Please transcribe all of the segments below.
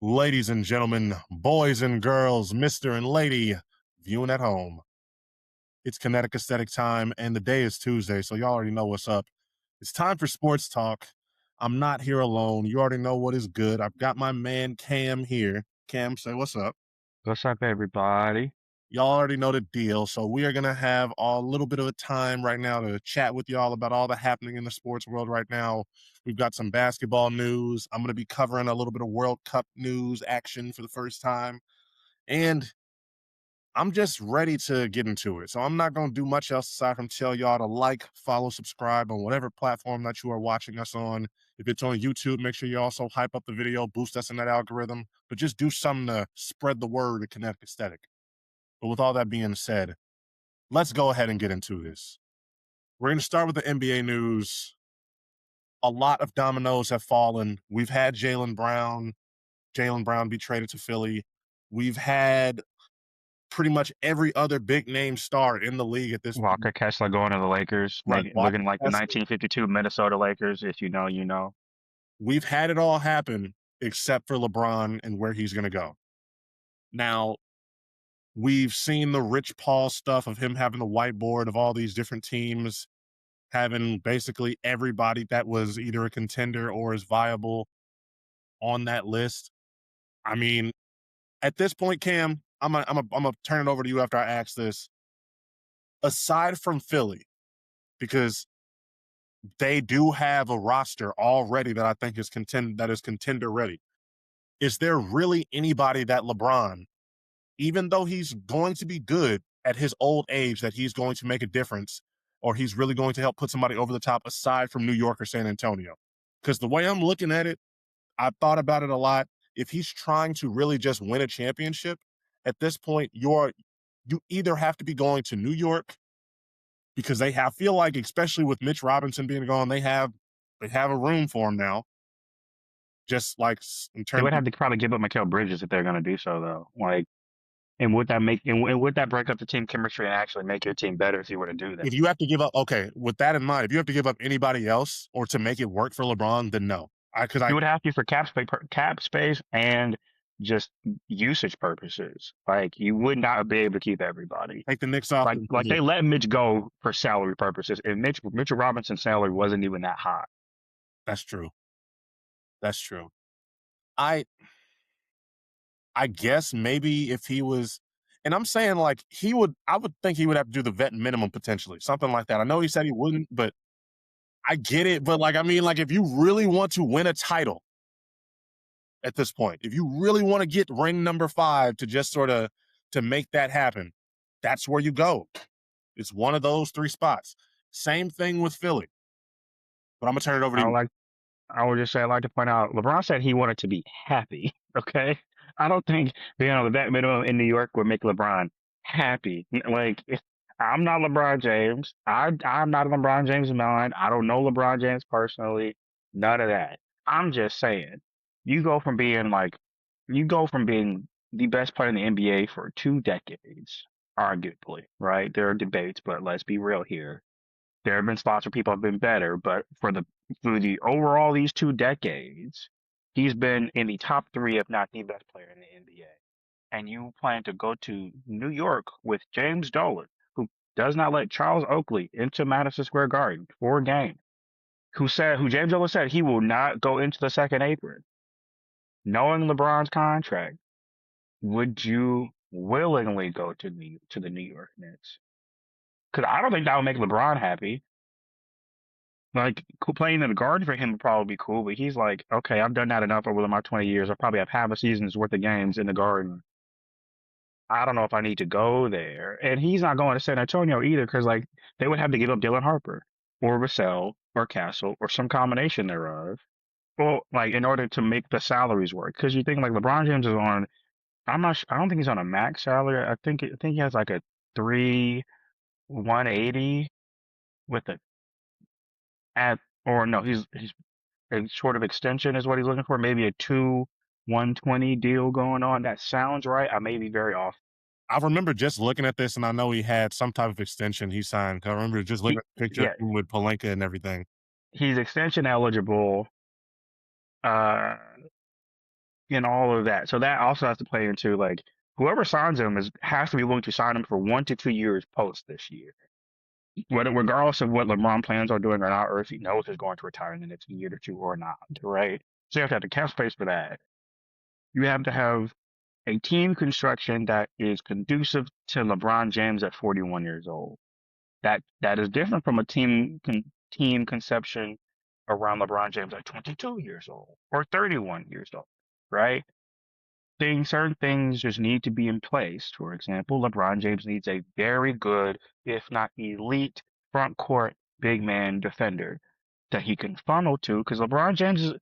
Ladies and gentlemen, boys and girls, Mr. and Lady, viewing at home. It's kinetic aesthetic time, and the day is Tuesday, so y'all already know what's up. It's time for sports talk. I'm not here alone. You already know what is good. I've got my man Cam here. Cam, say what's up. What's up, everybody? Y'all already know the deal, so we are going to have a little bit of a time right now to chat with y'all about all the happening in the sports world right now. We've got some basketball news. I'm going to be covering a little bit of World Cup news action for the first time. And I'm just ready to get into it. So I'm not going to do much else aside from tell y'all to like, follow, subscribe on whatever platform that you are watching us on. If it's on YouTube, make sure you also hype up the video, boost us in that algorithm, but just do something to spread the word of kinetic aesthetic. But with all that being said, let's go ahead and get into this. We're going to start with the NBA news. A lot of dominoes have fallen. We've had Jaylen Brown be traded to Philly. We've had pretty much every other big name star in the league at this point. Walker Kessler going to the Lakers, Right. looking like the 1952 Minnesota Lakers. If you know, you know. We've had it all happen except for LeBron and where he's going to go. Now, we've seen the Rich Paul stuff of him having the whiteboard of all these different teams, having basically everybody that was either a contender or is viable on that list. I mean, at this point, Cam, I'm gonna turn it over to you after I ask this. Aside from Philly, because they do have a roster already that I think is contender ready. Is there really anybody that LeBron, even though he's going to be good at his old age, that he's going to make a difference or he's really going to help put somebody over the top aside from New York or San Antonio? Because the way I'm looking at it, I've thought about it a lot. If he's trying to really just win a championship, at this point, you either have to be going to New York because I feel like, especially with Mitch Robinson being gone, they have a room for him now. Just like in They terms would have to probably give up Mikal Bridges if they're going to do so, though. And would that break up the team chemistry and actually make your team better if you were to do that? if you have to give up, okay, with that in mind, if you have to give up anybody else or to make it work for LeBron, then no. You would have to for cap space and just usage purposes. Like you would not be able to keep everybody. Take the Knicks off. Like they let Mitch go for salary purposes, and Mitchell Robinson's salary wasn't even that high. That's true. That's true. I guess maybe if he was, and I'm saying like I would think he would have to do the vet minimum potentially, something like that. I know he said he wouldn't, but I get it. But like, I mean, like if you really want to win a title at this point, if you really want to get ring number 5 to just sort of to make that happen, that's where you go. It's one of those 3 spots. Same thing with Philly. But I'm gonna turn it over to you. I would just say I'd like to point out LeBron said he wanted to be happy. Okay, I don't think being on the vet minimum in New York would make LeBron happy. I'm not LeBron James. I'm not LeBron James in mind. I don't know LeBron James personally. None of that. I'm just saying, you go from being like you go from being the best player in the NBA for 2 decades, arguably, right? There are debates, but let's be real here. There have been spots where people have been better, but for the overall these 2 decades, he's been in the top three, if not the best player in the NBA. And you plan to go to New York with James Dolan, who does not let Charles Oakley into Madison Square Garden for a game, who James Dolan said he will not go into the second apron. Knowing LeBron's contract, would you willingly go to the New York Knicks? Because I don't think that would make LeBron happy. Like playing in the Garden for him would probably be cool, but he's like, okay, I've done that enough over my 20 years. I probably have half a season's worth of games in the Garden. I don't know if I need to go there. And he's not going to San Antonio either, because like they would have to give up Dylan Harper or Vassell or Castle or some combination thereof. Well, like in order to make the salaries work, because you think like LeBron James is on. I don't think he's on a max salary. I think he has like a 180 with a at or no, he's a sort of extension is what he's looking for. Maybe a 120 deal going on. That sounds right. I may be very off. I remember just looking at this, and I know he had some type of extension he signed. I remember just looking He, at the picture yeah, of him with Palenka and everything. he's extension eligible. Uh, and all of that. So that also has to play into like whoever signs him has to be willing to sign him for 1 to 2 years post this year. Whether regardless of what LeBron plans on doing or not, or if he knows he's going to retire in the next year or two or not, right? So you have to have the cap space for that. You have to have a team construction that is conducive to LeBron James at 41 years old. That is different from a team conception around LeBron James at 22 years old or 31 years old, right? Certain things just need to be in place. For example, LeBron James needs a very good, if not elite, front court big man defender that he can funnel to. Because LeBron James is,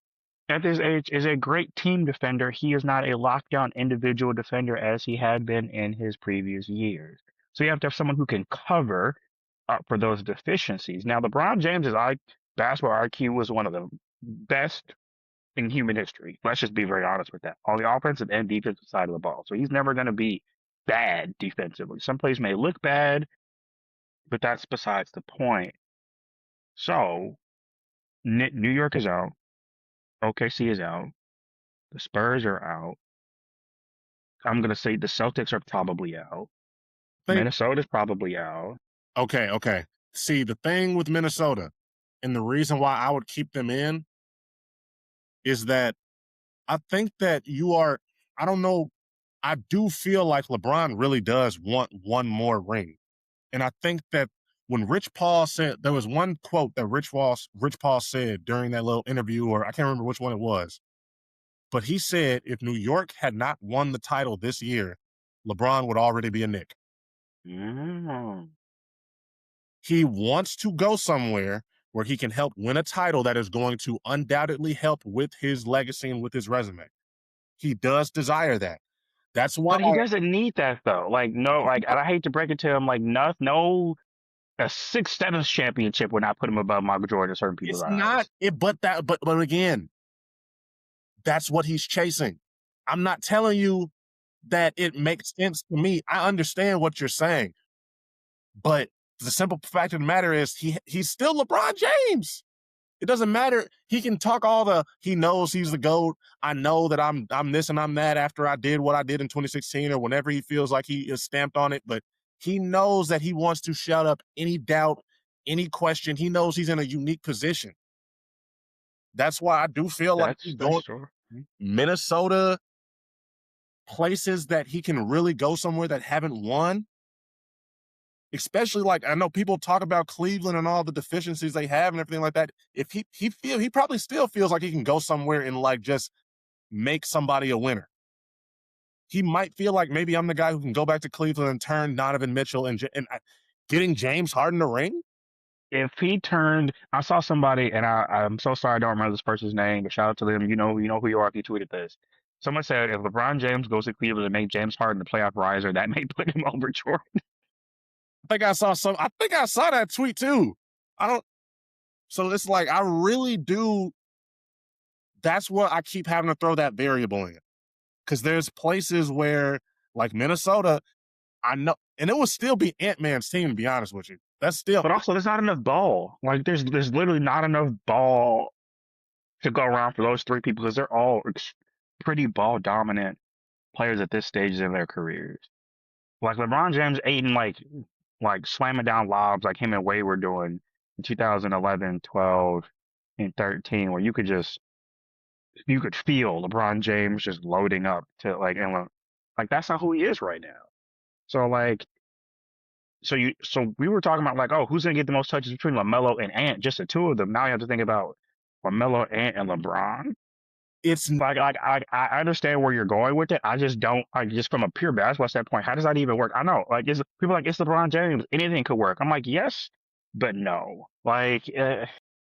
at this age is a great team defender. He is not a lockdown individual defender as he had been in his previous years. So you have to have someone who can cover up for those deficiencies. Now, LeBron James's basketball IQ was one of the best in human history. Let's just be very honest with that. On the offensive and defensive side of the ball. So he's never going to be bad defensively. Some plays may look bad, but that's besides the point. So New York is out. OKC is out. The Spurs are out. I'm going to say the Celtics are probably out. Think, Minnesota's probably out. okay, okay. See, the thing with Minnesota, and the reason why I would keep them in is that I think that I don't know, I do feel like LeBron really does want one more ring. And I think that when Rich Paul said, there was one quote that Rich Paul said during that little interview, or I can't remember which one it was, but he said if New York had not won the title this year, LeBron would already be a Knick. Mm. He wants to go somewhere where he can help win a title that is going to undoubtedly help with his legacy and with his resume. He does desire that. That's why But he doesn't need that though. Like no, like and I hate to break it to him, like no, a sixth, seventh championship would not put him above Michael Jordan in certain people's it's not eyes. it, but again, that's what he's chasing. I'm not telling you that it makes sense to me. I understand what you're saying, but the simple fact of the matter is he's still LeBron James. It doesn't matter. He can talk he knows he's the GOAT. I know that I'm this and I'm that after I did what I did in 2016 or whenever he feels like he is stamped on it, but he knows that he wants to shut up any doubt, any question. He knows he's in a unique position. That's why I do feel like he's That's going true. Minnesota, places that he can really go somewhere that haven't won. Especially like I know people talk about Cleveland and all the deficiencies they have and everything like that. If he probably still feels like he can go somewhere and like just make somebody a winner. He might feel like maybe I'm the guy who can go back to Cleveland and turn Donovan Mitchell and getting James Harden a ring. If he turned, I saw somebody, and I'm so sorry I don't remember this person's name, but shout out to them. You know who you are if you tweeted this. Someone said if LeBron James goes to Cleveland and make James Harden the playoff riser, that may put him over Jordan. I think I saw that tweet too. I don't so it's like I really do. That's what I keep having to throw that variable in. Because there's places where, like Minnesota, I know, and it would still be Ant-Man's team, to be honest with you. That's still, But also, there's not enough ball. Like there's literally not enough ball to go around for those three people because they're all pretty ball dominant players at this stage in their careers. Like LeBron James aiding like slamming down lobs like him and Wade were doing in 2011, 12, and 13, where you could feel LeBron James just loading up to like that's not who he is right now. So like so we were talking about like, oh, who's gonna get the most touches between LaMelo and Ant, just the two of them. Now you have to think about LaMelo, Ant, and LeBron. it's Like I understand where you're going with it. I just don't. I just from a pure basketball standpoint, how does that even work? I know, like, people are like it's LeBron James. Anything could work. I'm like, yes, but no. Like,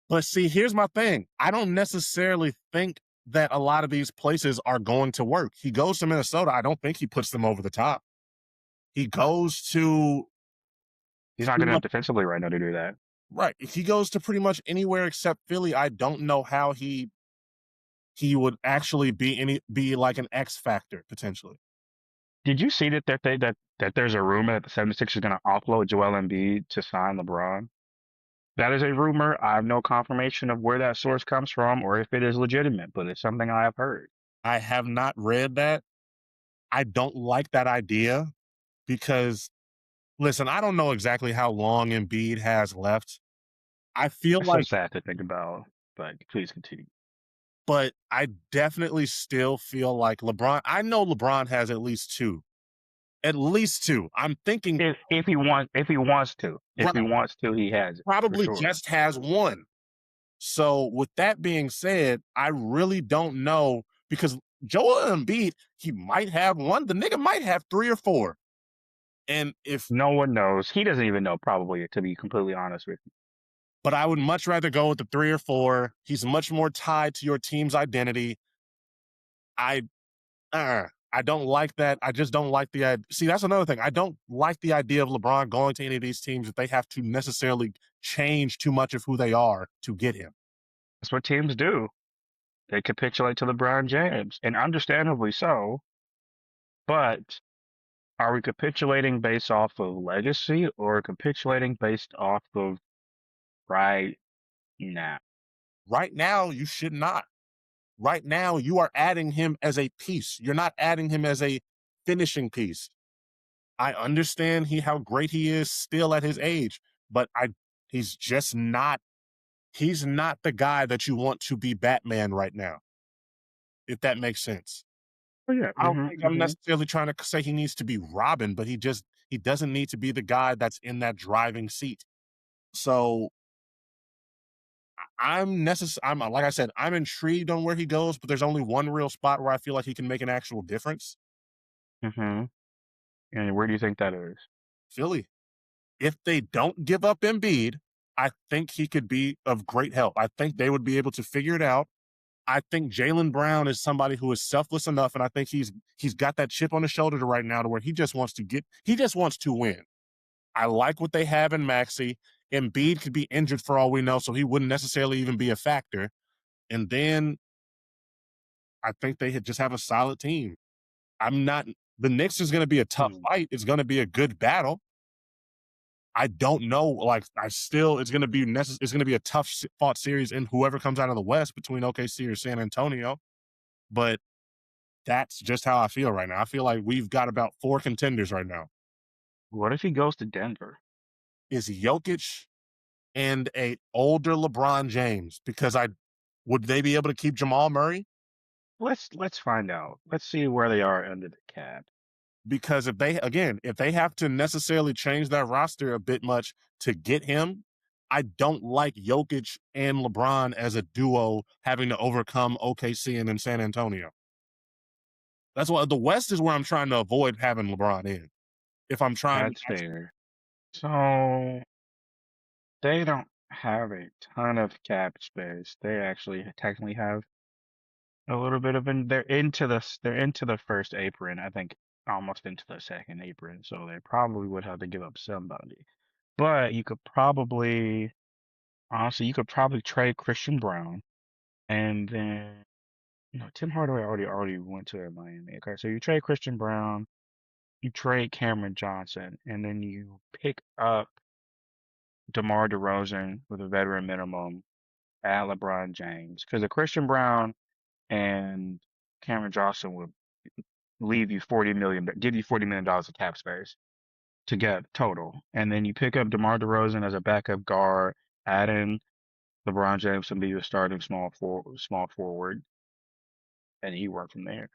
but see, here's my thing. I don't necessarily think that a lot of these places are going to work. He goes to Minnesota. I don't think he puts them over the top. He goes to he's not pretty good enough much, defensively right now to do that. right. If he goes to pretty much anywhere except Philly, I don't know how he would actually be like an X factor potentially. Did you see that there's a rumor that the 76ers are going to offload Joel Embiid to sign LeBron? That is a rumor. I have no confirmation of where that source comes from or if it is legitimate, but it's something I have heard. I have not read that. I don't like that idea because listen, I don't know exactly how long Embiid has left. I feel It's so like sad to think about, but please continue. but I definitely still feel like I know LeBron has at least 2. At least 2. I'm thinking If he right, wants to, he has it for probably sure. just has 1. So with that being said, I really don't know because Joel Embiid, he might have 1, the nigga might have 3 or 4. And if No one knows. He doesn't even know, probably, to be completely honest with you. but I would much rather go with the 3 or 4. He's much more tied to your team's identity. I I don't like that. I just don't like the idea. See, that's another thing. I don't like the idea of LeBron going to any of these teams if they have to necessarily change too much of who they are to get him. That's what teams do. They capitulate to LeBron James, and understandably so. But are we capitulating based off of legacy or capitulating based off of right now? Right now, you should not. Right now, you are adding him as a piece. You're not adding him as a finishing piece. I understand how great he is still at his age, but he's just not he's not the guy that you want to be Batman right now, if that makes sense. Oh yeah. I don't think I'm necessarily trying to say he needs to be Robin, but he doesn't need to be the guy that's in that driving seat. So I'm like I said, I'm intrigued on where he goes, but there's only one real spot where I feel like he can make an actual difference. Mm-hmm. And where do you think that is? Philly. If they don't give up Embiid, I think he could be of great help. I think they would be able to figure it out. I think Jaylen Brown is somebody who is selfless enough, and I think he's got that chip on his shoulder to right now to where he just wants to win. I like what they have in Maxey. Embiid could be injured for all we know, so he wouldn't necessarily even be a factor. And then I think they just have a solid team. I'm not the Knicks is going to be a tough Hmm. fight. It's going to be a good battle. I don't know. Like it's going to be it's going to be a tough fought series in whoever comes out of the West between OKC or San Antonio. But that's just how I feel right now. I feel like we've got about 4 contenders right now. What if he goes to Denver? Is Jokic and a older LeBron James because I would they be able to keep Jamal Murray? Let's find out. Let's see where they are under the cap. Because if they have to necessarily change that roster a bit much to get him, I don't like Jokic and LeBron as a duo having to overcome OKC and then San Antonio. That's why the West is where I'm trying to avoid having LeBron in. If I'm trying to That's fair. So they don't have a ton of cap space. They actually technically have a little bit of they're into the first apron, I think almost into the second apron, so they probably would have to give up somebody. But you could probably honestly you could probably trade Christian Brown and then no, Tim Hardaway already went to Miami. Okay, so you trade Christian Brown, you trade Cameron Johnson, and then you pick up DeMar DeRozan with a veteran minimum at LeBron James. Because the Christian Brown and Cameron Johnson would leave you 40 million, give you $40 million of cap space to get total. And then you pick up DeMar DeRozan as a backup guard, add in LeBron James to be your starting small forward, and you work from there.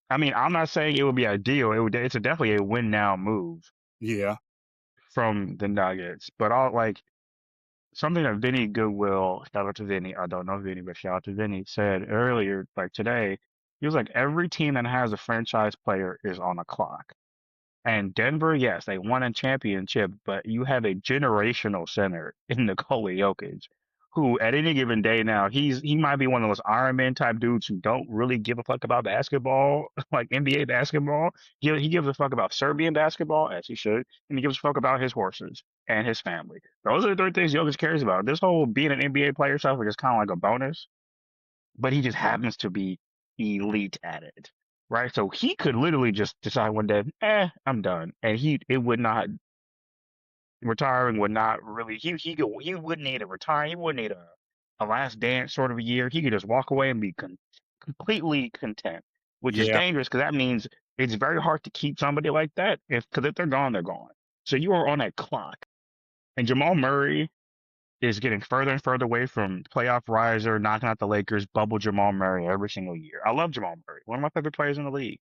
I mean, I'm not saying it would be ideal. It's definitely a win now move yeah. from the Nuggets, but all like something that Vinny Goodwill, shout out to Vinny, I don't know Vinny, but shout out to Vinny, said earlier, like today, he was like, every team that has a franchise player is on a clock. And Denver, yes, they won a championship, but you have a generational center in Nikola Jokic, who at any given day now, he might be one of those Iron Man type dudes who don't really give a fuck about basketball, like NBA basketball. He gives a fuck about Serbian basketball, as he should, and he gives a fuck about his horses and his family. Those are the three things Jokic cares about. This whole being an NBA player stuff is just kind of like a bonus, but he just happens to be elite at it. Right. So he could literally just decide one day, I'm done. And it would not retiring would not really he wouldn't need a retire, he wouldn't need a last dance sort of a year. He could just walk away and be content completely content, which is Yeah. dangerous because that means it's very hard to keep somebody like that if they're gone, they're gone. So you are on that clock. And Jamal Murray is getting further and further away from playoff riser, knocking out the Lakers, bubble Jamal Murray every single year. I love Jamal Murray, one of my favorite players in the league.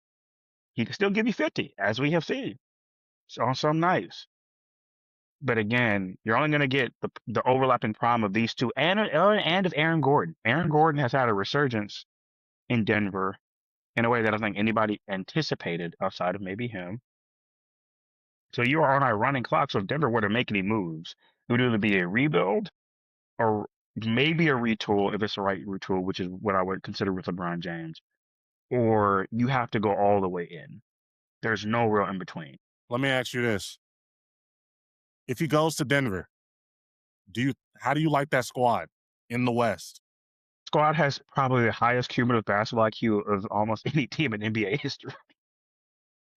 He can still give you 50, as we have seen on some nights. But again, you're only going to get the overlapping prime of these two and of Aaron Gordon. Aaron Gordon has had a resurgence in Denver in a way that I think anybody anticipated outside of maybe him. So you are on a running clock. So if Denver were to make any moves, it would either be a rebuild or maybe a retool if it's the right retool, which is what I would consider with LeBron James, or you have to go all the way in. There's no real in between. Let me ask you this: if he goes to Denver, how do you like that squad in the West? Squad has probably the highest cumulative basketball IQ of almost any team in NBA history,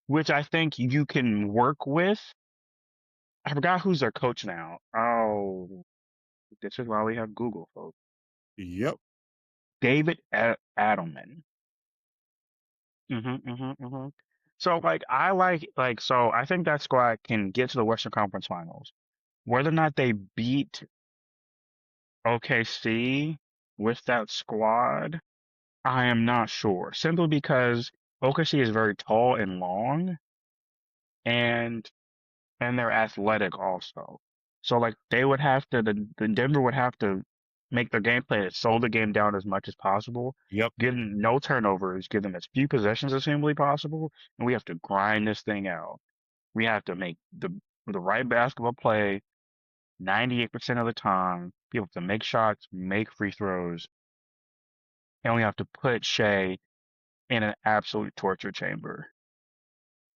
which I think you can work with. I forgot who's their coach now. Oh, this is why we have Google, folks. Yep. David Adelman. So so I think that squad can get to the Western Conference Finals. Whether or not they beat OKC with that squad, I am not sure. Simply because OKC is very tall and long, and they're athletic also. So like they would have to the Denver would have to make their game plan slow the game down as much as possible, Yep. give them no turnovers, give them as few possessions as humanly possible, and we have to grind this thing out. We have to make the right basketball play 98% of the time, be able to make shots, make free throws, and we have to put Shea in an absolute torture chamber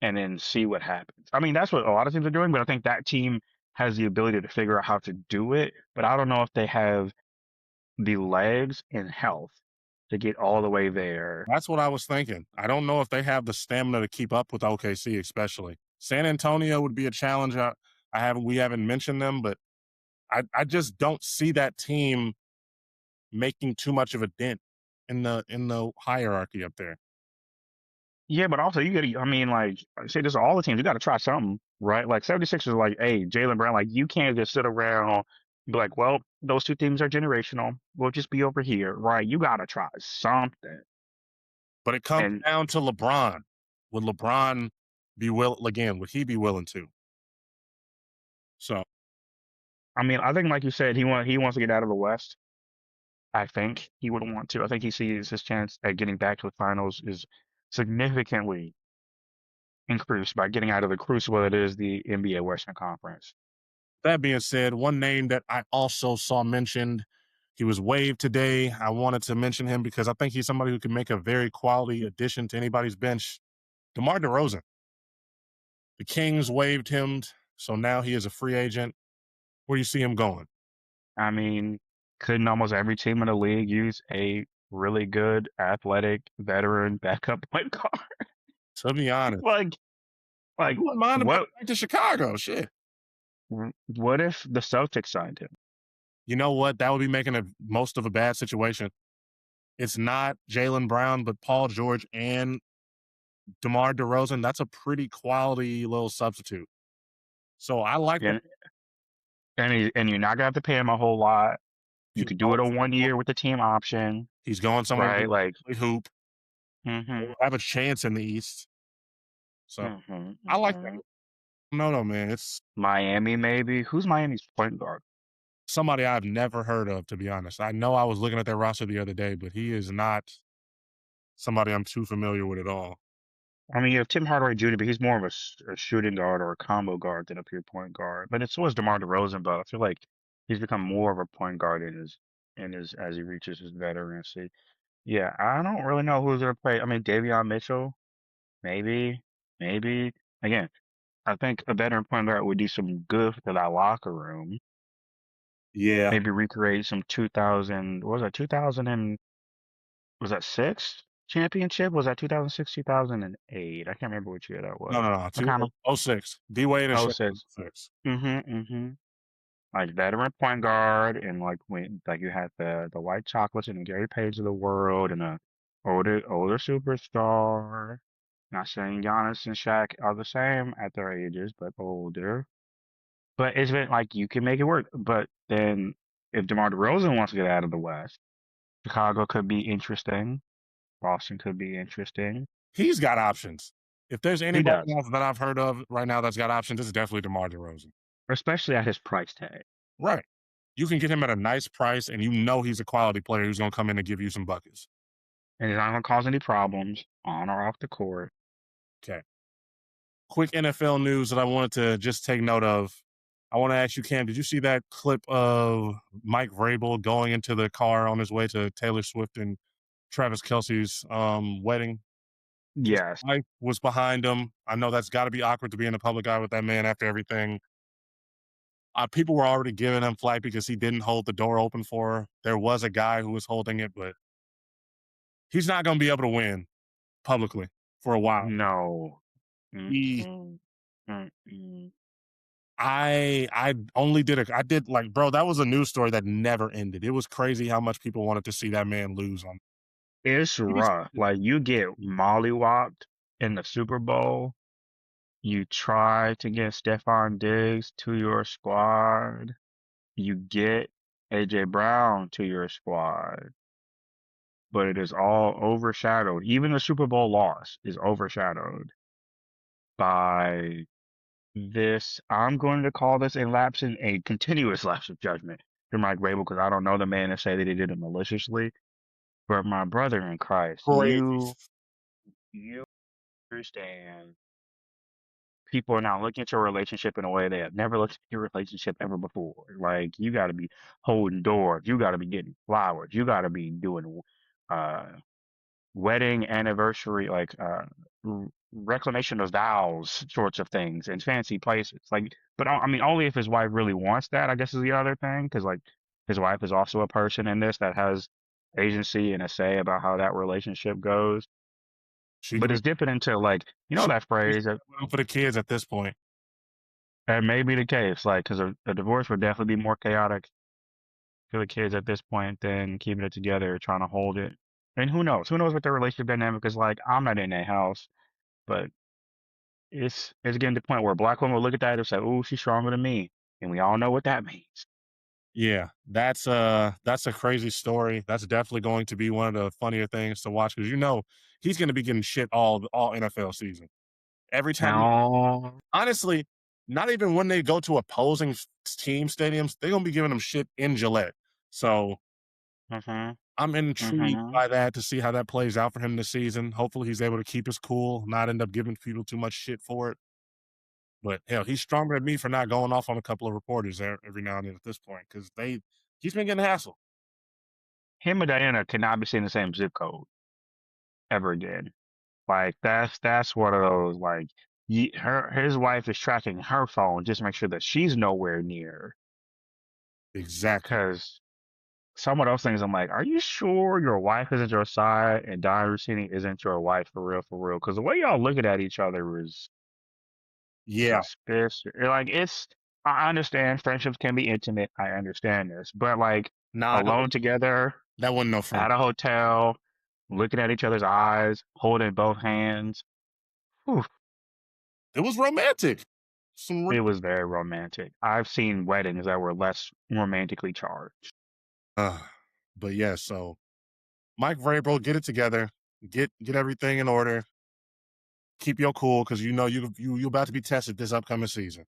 and then see what happens. I mean, that's what a lot of teams are doing, but I think that team has the ability to figure out how to do it. But I don't know if they have the legs and health to get all the way there. That's what I was thinking. I don't know if they have the stamina to keep up with OKC, especially. San Antonio would be a challenge. We haven't mentioned them, but I just don't see that team making too much of a dent in the hierarchy up there. Yeah, but also you got to, I mean, like, I say this to all the teams, you got to try something, right? Like 76 is like, hey, Jalen Brown, like, you can't just sit around and be like, well, those two teams are generational. We'll just be over here, right? You got to try something. But it comes And down to LeBron. Would LeBron be would he be willing to? So I mean, I think, like you said, he wants to get out of the West. I think he would want to. I think he sees his chance at getting back to the finals is significantly increased by getting out of the crucible that is the NBA Western Conference. that being said, one name that I also saw mentioned, he was waived today. I wanted to mention him because I think he's somebody who can make a very quality addition to anybody's bench. DeMar DeRozan. The Kings waived him, so now he is a free agent. Where do you see him going? I mean, couldn't almost every team in the league use a really good, athletic, veteran backup point guard? To be honest, like, I like wouldn't mind him coming what? back to Chicago. Shit. What if the Celtics signed him? You know what? That would be making a most of a bad situation. It's not Jalen Brown, but Paul George and DeMar DeRozan. That's a pretty quality little substitute. So I like what And and you're not gonna have to pay him a whole lot. You he's could do going it on one somewhere. year with the team option, He's going somewhere where right? he Like, can play hoop. hmm He'll have a chance in the East. So I like that. No, no, man. It's Miami, maybe. Who's Miami's point guard? somebody I've never heard of, to be honest. I know I was looking at their roster the other day, but he is not somebody I'm too familiar with at all. I mean, you have Tim Hardaway Jr., but he's more of a shooting guard or a combo guard than a pure point guard. But it's so is DeMar DeRozan, but I feel like he's become more of a point guard in his as he reaches his veterancy. Yeah, I don't really know who's gonna play. I mean, Davion Mitchell, maybe, maybe. Again, I think a veteran point guard would do some good for that locker room. Yeah. Maybe recreate some 2000. What was that? 2000 and was that six championship? Was that 2006, 2008? I can't remember which year that No, was. no, no. I kind of Oh 06. D Wade and oh Shaq six. 06. Mm-hmm. Like veteran point guard, and like when like you had the White Chocolates and the Gary Page of the world, and older superstar. Not saying Giannis and Shaq are the same at their ages, but older. But it's been like you can make it work. But then if DeMar DeRozan wants to get out of the West, Chicago could be interesting. Boston could be interesting. He's got options. If there's He anybody does, else that I've heard of right now that's got options, it's definitely DeMar DeRozan. especially at his price tag. Right. You can get him at a nice price, and you know he's a quality player who's going to come in and give you some buckets. And he's not going to cause any problems on or off the court. Okay. Quick NFL news that I wanted to just take note of. I want to ask you, Cam, did you see that clip of Mike Vrabel going into the car on his way to Taylor Swift and Travis Kelsey's wedding? His Yes. wife was behind him. I know that's got to be awkward to be in the public eye with that man after everything. People were already giving him flack because he didn't hold the door open for her. There was a guy who was holding it, but he's not going to be able to win publicly for a while. No. He, Mm-mm. Mm-mm. I only did I did like, bro, that was a news story that never ended. It was crazy how much people wanted to see that man lose on. It's rough. Like you get mollywopped in the Super Bowl. You try to get Stephon Diggs to your squad. You get AJ Brown to your squad. But it is all overshadowed. Even the Super Bowl loss is overshadowed by this. I'm going to call this a continuous lapse of judgment from Mike Rabel because I don't know the man to say that he did it maliciously. But my brother in Christ, Crazy. you understand. People are now looking at your relationship in a way they have never looked at your relationship ever before. Like you got to be holding doors, you got to be getting flowers, you got to be doing uh wedding anniversary, like reclamation of vows sorts of things in fancy places. Like, but I mean, only if his wife really wants that, I guess is the other thing, because like his wife is also a person in this that has agency and a say about how that relationship goes. She But could be it's dipping into like she that could be phrase for the kids at this point. that may be the case, like because a divorce would definitely be more chaotic for the kids at this point than keeping it together, trying to hold it. And who knows? Who knows what their relationship dynamic is like? I'm not in that house, but it's getting to the point where a black woman will look at that and say, "Ooh, she's stronger than me," and we all know what that means. Yeah, that's a crazy story. That's definitely going to be one of the funnier things to watch because he's going to be getting shit all NFL season. Every time, Now, honestly, not even when they go to opposing team stadiums, they're gonna be giving him shit in Gillette. So mhm, I'm intrigued mhm. by that to see how that plays out for him this season. Hopefully, he's able to keep his cool, not end up giving people too much shit for it. But hell, he's stronger than me for not going off on a couple of reporters there every now and then at this point because he's been getting hassled. Him and Diana cannot be seen in the same zip code ever again. Like that's one of those like his wife is tracking her phone just to make sure that she's nowhere near. Exactly. Because some of those things, I'm like, are you sure your wife isn't your side and Diane Rossini isn't your wife for real, for real? Because the way y'all looking at each other is Yeah. suspicious. Like I understand friendships can be intimate. I understand this, but like Nah, alone together that wasn't no friend. at a hotel, looking at each other's eyes, holding both hands. Whew, It was romantic. Some it was very romantic. I've seen weddings that were less romantically charged. uh, but yeah, so Mike Vrabel, get it together, get everything in order, keep your cool because you about to be tested this upcoming season.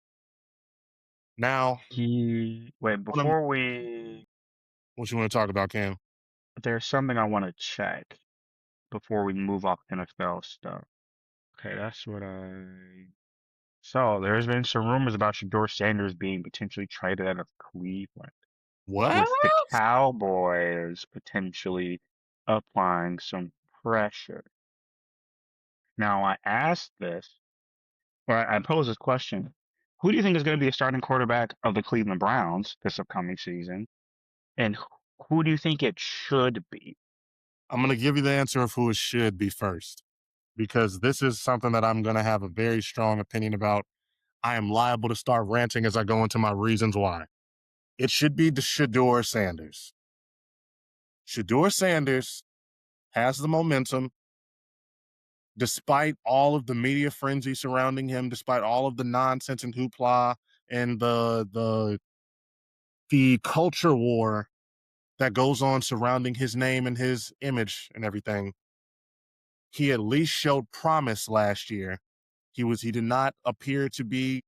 Now, Wait, what before we, you want to talk about, Cam? there's something I want to check before we move off NFL stuff. Okay, that's what I. So there's been some rumors about Shador Sanders being potentially traded out of Cleveland, What? with the Cowboys potentially applying some pressure. Now I asked this, or I posed this question: who do you think is going to be the starting quarterback of the Cleveland Browns this upcoming season, and who do you think it should be? I'm gonna give you the answer of who it should be first because this is something that I'm gonna have a very strong opinion about. I am liable to start ranting as I go into my reasons why. It should be the Shador Sanders. Shador Sanders has the momentum, despite all of the media frenzy surrounding him, despite all of the nonsense and hoopla and the culture war that goes on surrounding his name and his image and everything, he at least showed promise last year. He did not appear to be,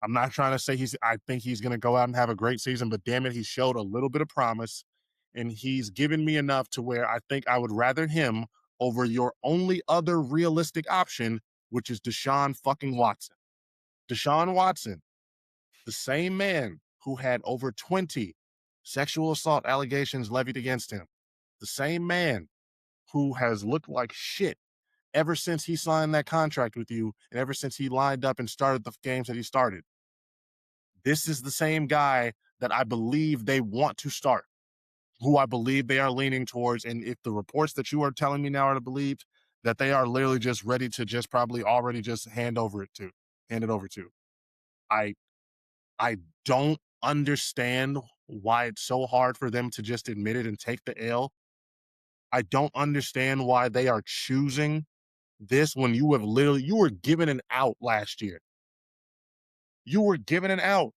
I'm not trying to say I think he's gonna go out and have a great season, but damn it, he showed a little bit of promise and he's given me enough to where I think I would rather him over your only other realistic option, which is Deshaun fucking Watson. Deshaun Watson, the same man who had over 20 sexual assault allegations levied against him, the same man who has looked like shit ever since he signed that contract with you and ever since he lined up and started the games that he started. This is the same guy that I believe they want to start, who I believe they are leaning towards. And if the reports that you are telling me now are to believe, that they are literally just ready to just probably already just hand it over to. I I don't understand why it's so hard for them to just admit it and take the L. I don't understand why they are choosing this when you were given an out last year. You were given an out.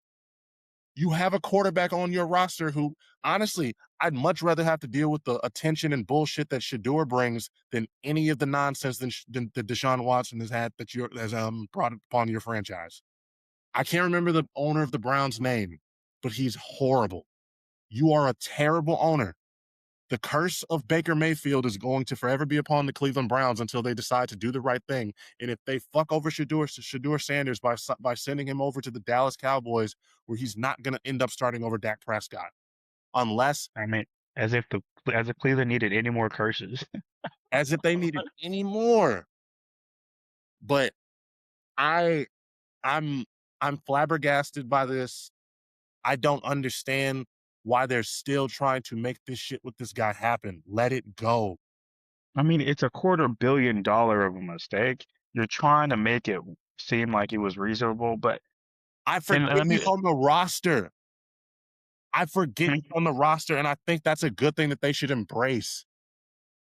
You have a quarterback on your roster who, honestly, I'd much rather have to deal with the attention and bullshit that Shador brings than any of the nonsense than that Deshaun Watson has had that has brought upon your franchise. I can't remember the owner of the Browns' name, but he's horrible. You are a terrible owner. The curse of Baker Mayfield is going to forever be upon the Cleveland Browns until they decide to do the right thing. And if they fuck over Shador Sanders by sending him over to the Dallas Cowboys, where he's not going to end up starting over Dak Prescott, unless I mean, as if the as if Cleveland needed any more curses. as if they needed any more. But I I'm I'm flabbergasted by this. I don't understand why they're still trying to make this shit with this guy happen. Let it go. I mean, it's a $250 million of a mistake. You're trying to make it seem like it was reasonable, but I and forget let he's me on the roster. I forget he's on the roster, and I think that's a good thing that they should embrace.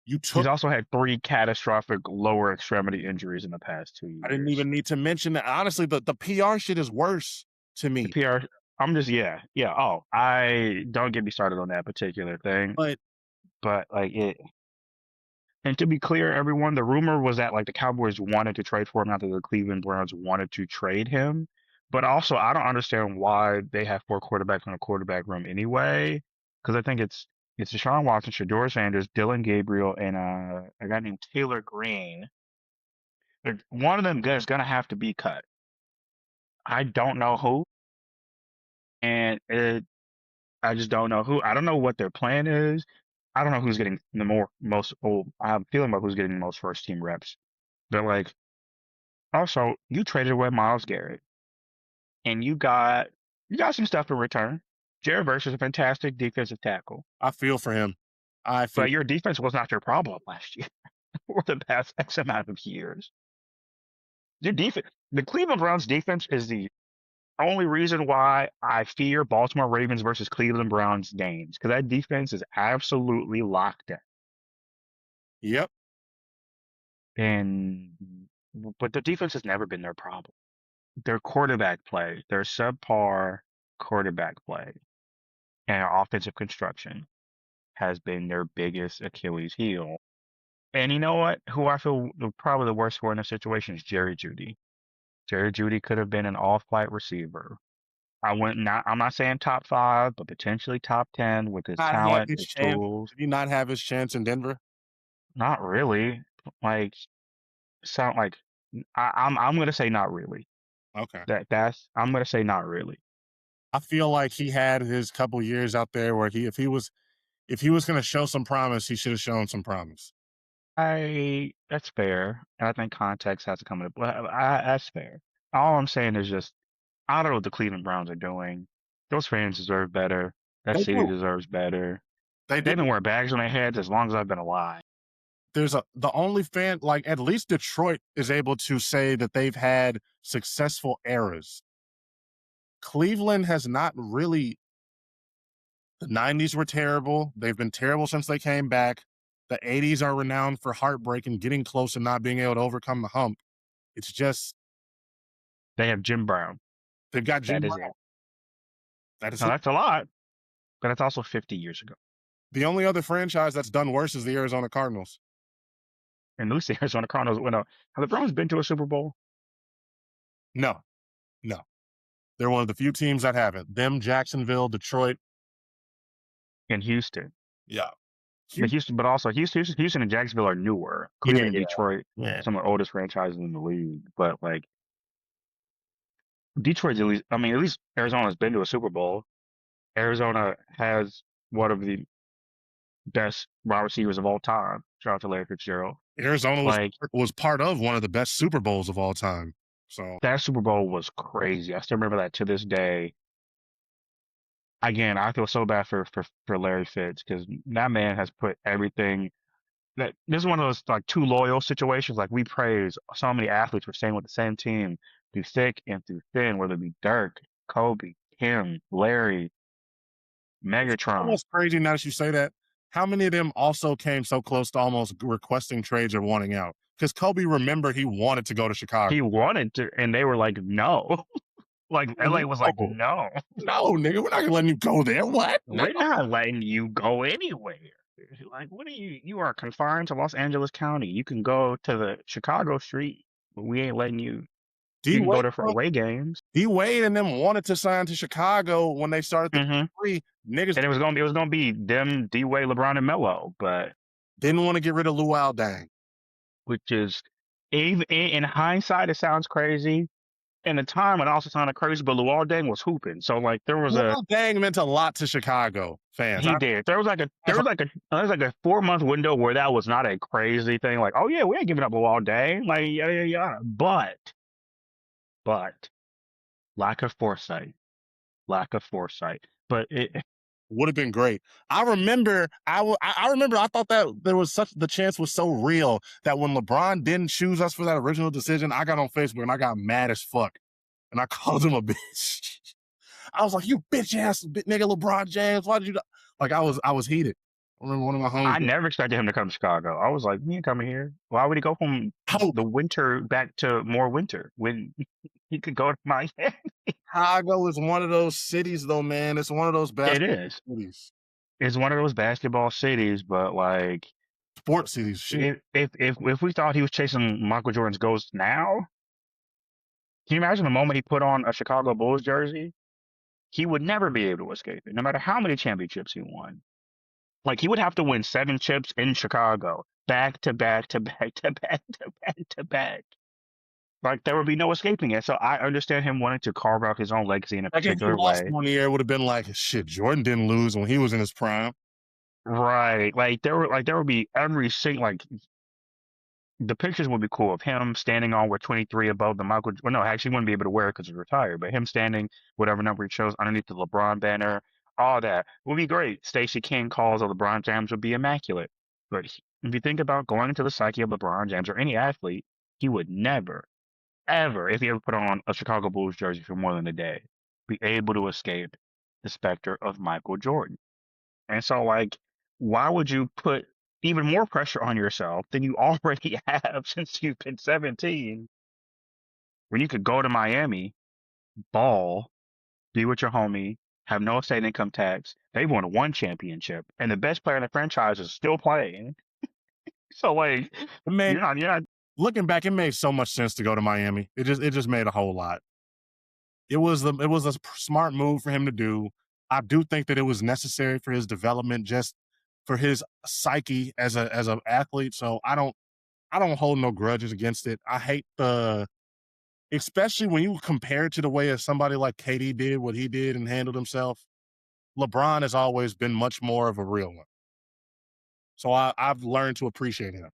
You he's took also had 3 catastrophic lower extremity injuries in the past 2 I didn't years. even need to mention that. Honestly, the PR shit is worse to The me. PR I'm just yeah. Oh, I don't get me started on that particular thing, But but like it and to be clear, everyone, the rumor was that like the Cowboys wanted to trade for him, not that the Cleveland Browns wanted to trade him. But also, I don't understand why they have 4 quarterbacks in a quarterback room anyway. Because I think it's Deshaun Watson, Shador Sanders, Dylan Gabriel, and a guy named Taylor Green. One of them is gonna have to be cut. I don't know who, and I just don't know who. I don't know what their plan is. I don't know who's getting the most. Oh, I have a feeling about who's getting the most first team reps. But like, also, you traded away Miles Garrett, and you got some stuff in return. Jared Verse is a fantastic defensive tackle, I feel for him. I feel but your defense was not your problem last year or the past X amount of years. Your defense, the Cleveland Browns defense is the only reason why I fear Baltimore Ravens versus Cleveland Browns games because that defense is absolutely locked in. yep. And but the defense has never been their problem. Their quarterback play, their subpar quarterback play, and offensive construction has been their biggest Achilles heel. And you know what? Who I feel probably the worst for in this situation is Jerry Jeudy. Jerry Jeudy could have been an all-flight receiver. I'm not saying top 5, but potentially top 10 with his Not had talent, his his chance. tools. Did he not have his chance in Denver? Not really. Like sound like I'm gonna say not really. Okay. I'm gonna say not really. I feel like he had his couple years out there where if he was going to show some promise, he should have shown some promise. That's fair. And I think context has to come into play. That's fair. All I'm saying is just I don't know what the Cleveland Browns are doing. Those fans deserve better. That They city do. deserves better. They They've been do. wearing bags on their heads as long as I've been alive. The only fan, like, at least Detroit is able to say that they've had successful eras. Cleveland has not really. The 90s were terrible. They've been terrible since they came back. The 80s are renowned for heartbreak and getting close and not being able to overcome the hump. It's just They have Jim Brown. they've got That Jim is Brown. it. That is Now it. that's a lot, but it's also 50 years ago. The only other franchise that's done worse is the Arizona Cardinals. And Lucy Arizona Cardinals went up. Have the Browns been to a Super Bowl? No, no. They're one of the few teams that haven't. Them, Jacksonville, Detroit. In Houston. Yeah. But Houston, but also Houston and Jacksonville are newer. Yeah, Cleveland and Detroit, yeah. some of the oldest franchises in the league. But like Detroit's at least, I mean, at least Arizona's been to a Super Bowl. Arizona has one of the best wide receivers of all time. Shout out to Larry Fitzgerald. Arizona Like was part of one of the best Super Bowls of all time. So that Super Bowl was crazy. I still remember that to this day. Again, I feel so bad for Larry Fitz because that man has put everything. That this is one of those like too loyal situations. Like we praise so many athletes for staying with the same team through thick and through thin, whether it be Dirk, Kobe, Kim, Larry, it's Megatron. almost crazy now that you say that. How many of them also came so close to almost requesting trades or wanting out? Because Kobe, remember, he wanted to go to Chicago. He wanted to, and they were like, no. Like LA was like, No, no, no, nigga, we're not gonna let you go there. What? No. we're not letting you go anywhere. Like, what are you? You are confined to Los Angeles County. You can go to the Chicago street, but we ain't letting you. D You can go Wade, there for away games. D Wade and them wanted to sign to Chicago when they started the Mm-hmm. three niggas And it was gonna be them, D Wade, LeBron, and Melo, but didn't want to get rid of Luau Dang. which is even in hindsight, it sounds crazy. In the time, it also sounded crazy, but Luol Deng was hooping. So like there was a Luau Dang meant a lot to Chicago fans. he did. There was like a 4 month window where that was not a crazy thing. Like, oh yeah, we ain't giving up Luol Deng. Like yeah. But lack of foresight. Lack of foresight. But it Would have been great. I remember. I remember. I thought that there was the chance was so real that when LeBron didn't choose us for that original decision, I got on Facebook and I got mad as fuck, and I called him a bitch. I was like, "You bitch ass nigga, LeBron James. Why did you?" Like I was heated. I remember one of my homies. I never expected him to come to Chicago. I was like, he ain't coming here. Why would he go from Hope the winter back to more winter when he could go to Miami? Chicago is one of those cities, though, man. It's one of those It basketball is. cities, It's one of those basketball cities, but like sports cities. Shit. if we thought he was chasing Michael Jordan's ghost now, can you imagine the moment he put on a Chicago Bulls jersey? He would never be able to escape it, no matter how many championships he won. Like he would have to win 7 chips in Chicago, back to back to back to back to back to back. Like there would be no escaping it. So I understand him wanting to carve out his own legacy in a Like if he particular lost way. 1 year, it would have been like, shit. Jordan didn't lose when he was in his prime. Right. There would be every single like the pictures would be cool of him standing on with 23 above the Michael. Well, no, actually, he wouldn't be able to wear it because he's retired. But him standing, whatever number he chose, underneath the LeBron banner, all that would be great. Stacey King calls of LeBron James would be immaculate. But if you think about going into the psyche of LeBron James or any athlete, he would never, ever, if he ever put on a Chicago Bulls jersey for more than a day, be able to escape the specter of Michael Jordan. And so, like, why would you put even more pressure on yourself than you already have since you've been 17 when you could go to Miami, ball, be with your homie, have no state income tax? They've won 1 championship, and the best player in the franchise is still playing. So, like, It made you're not. looking back, it made so much sense to go to Miami. It just made a whole lot. It was a smart move for him to do. I do think that it was necessary for his development, just for his psyche as an athlete. So I don't hold no grudges against it. I hate especially when you compare it to the way of somebody like KD did what he did and handled himself. LeBron has always been much more of a real one. So I've learned to appreciate him.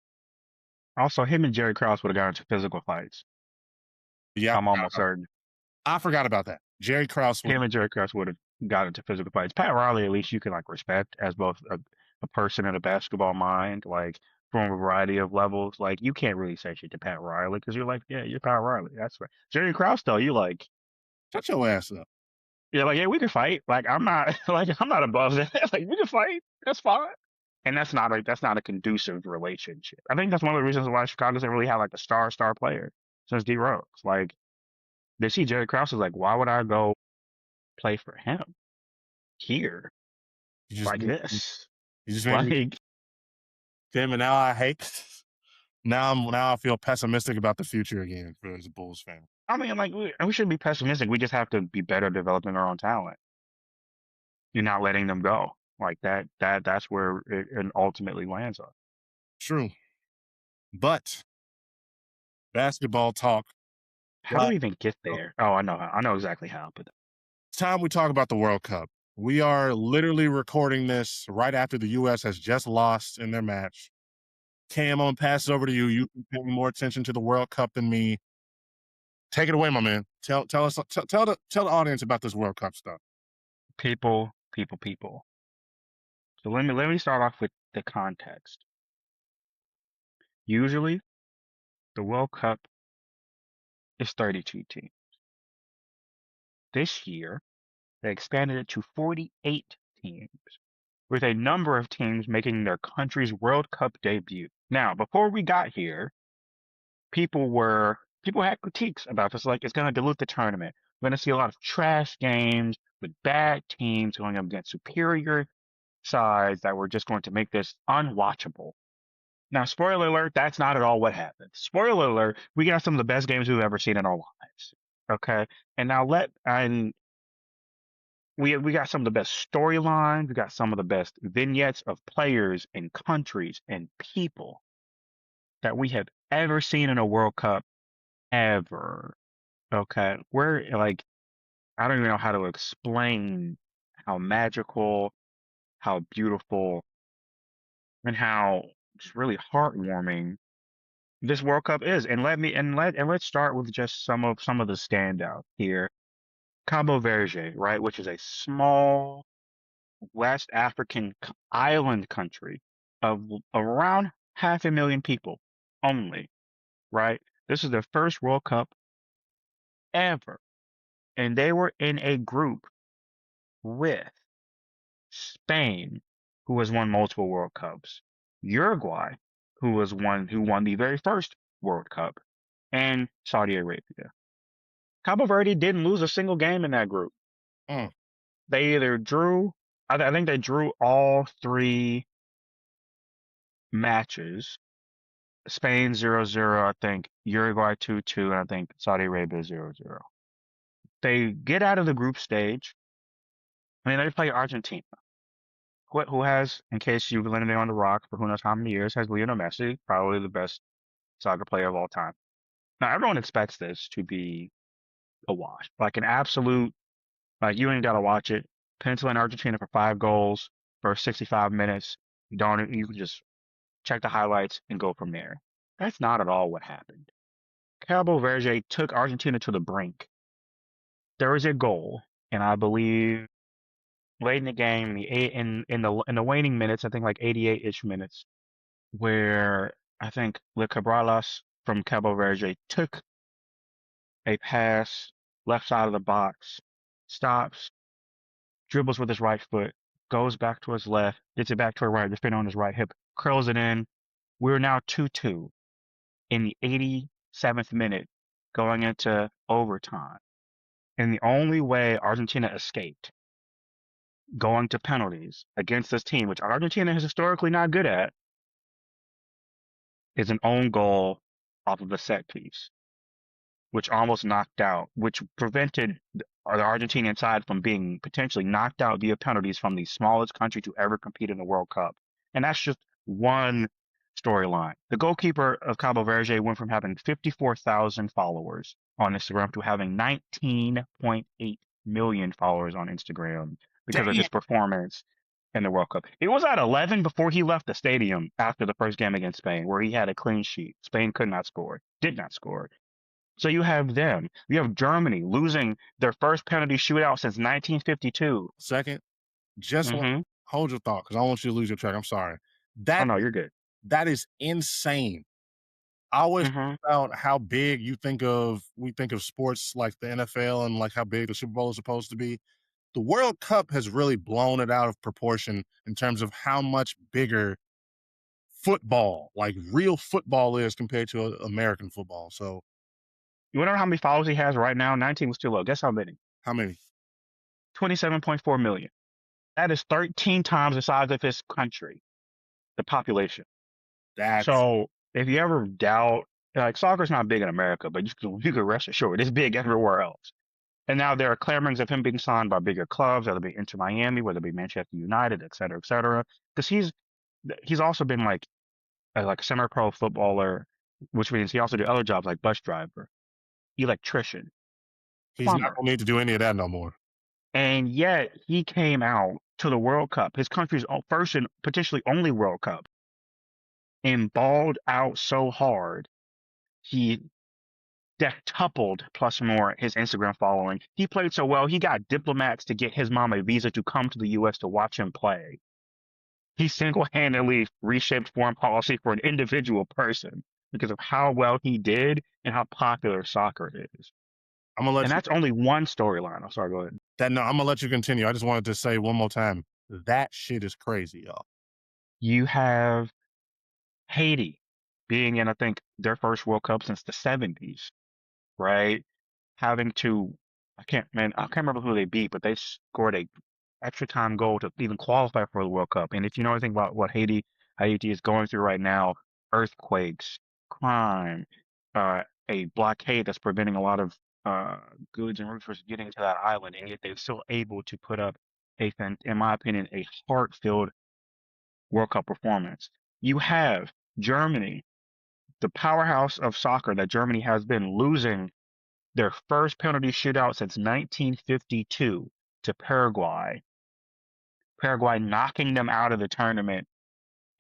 Also, him and Jerry Krause would have gotten into physical fights. Yeah, I'm almost certain. I forgot about that. Jerry Krause. Him and Jerry Krause would have got into physical fights. Pat Riley, at least you can like respect as both a person and a basketball mind, like from a variety of levels. Like you can't really say shit to Pat Riley because you're like, yeah, you're Pat Riley. That's right. Jerry Krause, though, you like, Shut your ass up. yeah, like yeah, we can fight. Like I'm not, like I'm not above that. Like we can fight. That's fine. and that's not a conducive relationship. I think that's one of the reasons why Chicago doesn't really have like a star player since D Rose. Like they see Jerry Krause is like, why would I go play for him here You just like made me, this? you just made me Like Tim, and now I hate. Now I feel pessimistic about the future again for as a Bulls fan. I mean, like we shouldn't be pessimistic. We just have to be better developing our own talent. You're not letting them go like that. That's where it ultimately lands on. True, but basketball talk. How do But we even get there? Oh, I know exactly how, but it's time we talk about the World Cup. We are literally recording this right after the U.S. has just lost in their match. Cam, I'm gonna pass it over to you. You pay more attention to the World Cup than me. Take it away, my man. Tell the audience about this World Cup stuff. people. So let me start off with the context. Usually, the World Cup is 32 teams. This year, they expanded it to 48 teams, with a number of teams making their country's World Cup debut. Now, before we got here, people had critiques about this, like it's going to dilute the tournament. We're going to see a lot of trash games with bad teams going up against superior sides that were just going to make this unwatchable. Now, spoiler alert, that's not at all what happened. Spoiler alert, we got some of the best games we've ever seen in our lives. Okay, and now we got some of the best storylines. We got some of the best vignettes of players and countries and people that we have ever seen in a World Cup ever. Okay, we're like I don't even know how to explain how magical, how beautiful, and how just really heartwarming this World Cup is. And let's start with just some of the standout here. Cabo Verde, right, which is a small West African island country of around 500,000 people only, right? This is their first World Cup ever, and they were in a group with Spain, who has won multiple World Cups, Uruguay, who won the very first World Cup, and Saudi Arabia. Cabo Verde didn't lose a single game in that group. Mm, They either drew, I think they drew all three matches. Spain 0-0, I think Uruguay 2-2, and I think Saudi Arabia 0-0. They get out of the group stage, and then they play Argentina, who has, in case you've landed on the rock for who knows how many years, has Lionel Messi, probably the best soccer player of all time. Now, everyone expects this to be a wash, like an absolute, like you ain't got to watch it. Pencil in Argentina for 5 goals for 65 minutes. You can just check the highlights and go from there. That's not at all what happened. Cabo Verde took Argentina to the brink. There was a goal, and I believe late in the game, in the waning minutes, I think like 88-ish minutes, where I think Le Cabrales from Cabo Verde took a pass left side of the box, stops, dribbles with his right foot, goes back to his left, gets it back to his right, defender on his right hip, curls it in. We're now 2-2 in the 87th minute, going into overtime. And the only way Argentina escaped going to penalties against this team, which Argentina is historically not good at, is an own goal off of a set piece, which prevented the Argentinian side from being potentially knocked out via penalties from the smallest country to ever compete in the World Cup. And that's just one storyline. The goalkeeper of Cabo Verde went from having 54,000 followers on Instagram to having 19.8 million followers on Instagram because of damn. his performance in the World Cup. It was at 11 before he left the stadium after the first game against Spain, where he had a clean sheet. Spain did not score. So you have them. You have Germany losing their first penalty shootout since 1952. Second, just want Mm-hmm. hold your thought because I don't want you to lose your track. I'm sorry. Oh That no, you're good. that is insane. I always Mm-hmm. think about how big we think of sports like the NFL and like how big the Super Bowl is supposed to be. the World Cup has really blown it out of proportion in terms of how much bigger football, like real football, is compared to American football. So, You wanna know how many followers he has right now? 19 was too low. Guess how many? how many? 27.4 million. That is 13 times the size of his country, the population. That's So if you ever doubt, like soccer's not big in America, but you can rest assured it's big everywhere else. And now there are clamorings of him being signed by bigger clubs, whether it be Inter Miami, whether it be Manchester United, et cetera, et cetera. Because he's also been like a semi-pro footballer, which means he also did other jobs like bus driver, electrician, he's not plumber. gonna need to do any of that no more. And yet he came out to the World Cup, his country's first and potentially only World Cup, and balled out so hard he dectupled plus more his Instagram following. He played so well, he got diplomats to get his mom a visa to come to the US to watch him play. He single-handedly reshaped foreign policy for an individual person because of how well he did and how popular soccer is. I'm gonna let And you that's only one storyline. I'm sorry, go ahead. that no, I'm gonna let you continue. I just wanted to say one more time. That shit is crazy, y'all. You have Haiti being in, I think, their first World Cup since the 70s, right? Having to, I can't remember who they beat, but they scored a extra time goal to even qualify for the World Cup. And if you know anything about what Haiti is going through right now, earthquakes, crime, a blockade that's preventing a lot of uh, goods and resources getting to that island, and yet they're still able to put up in my opinion, a heart-filled World Cup performance. You have Germany, the powerhouse of soccer that Germany has been, losing their first penalty shootout since 1952 to Paraguay. Paraguay knocking them out of the tournament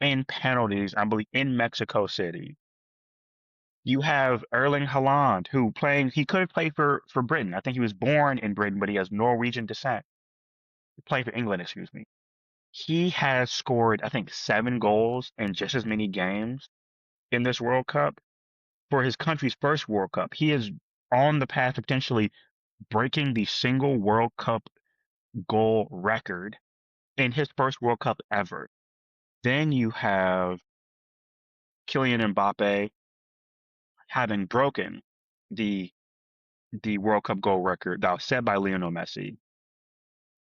in penalties, I believe, in Mexico City. You have Erling Haaland, he could have played for Britain. I think he was born in Britain, but he has Norwegian descent. He played for England, excuse me. He has scored, I think, 7 goals in just as many games in this World Cup for his country's first World Cup. He is on the path to potentially breaking the single World Cup goal record in his first World Cup ever. Then you have Kylian Mbappe having broken the the World Cup goal record that was set by Lionel Messi.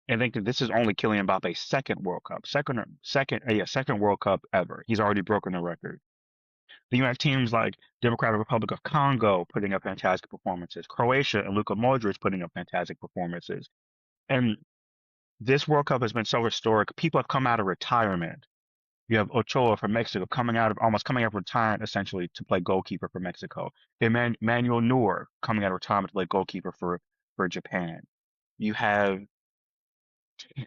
I think that this is only Kylian Mbappe's second World Cup, second World Cup ever. He's already broken the record. Then you have teams like Democratic Republic of Congo putting up fantastic performances, Croatia and Luka Modric putting up fantastic performances. And this World Cup has been so historic. People have come out of retirement. You have Ochoa from Mexico almost coming out of retirement essentially to play goalkeeper for Mexico. Manuel Neuer coming out of retirement to play goalkeeper for Japan. You have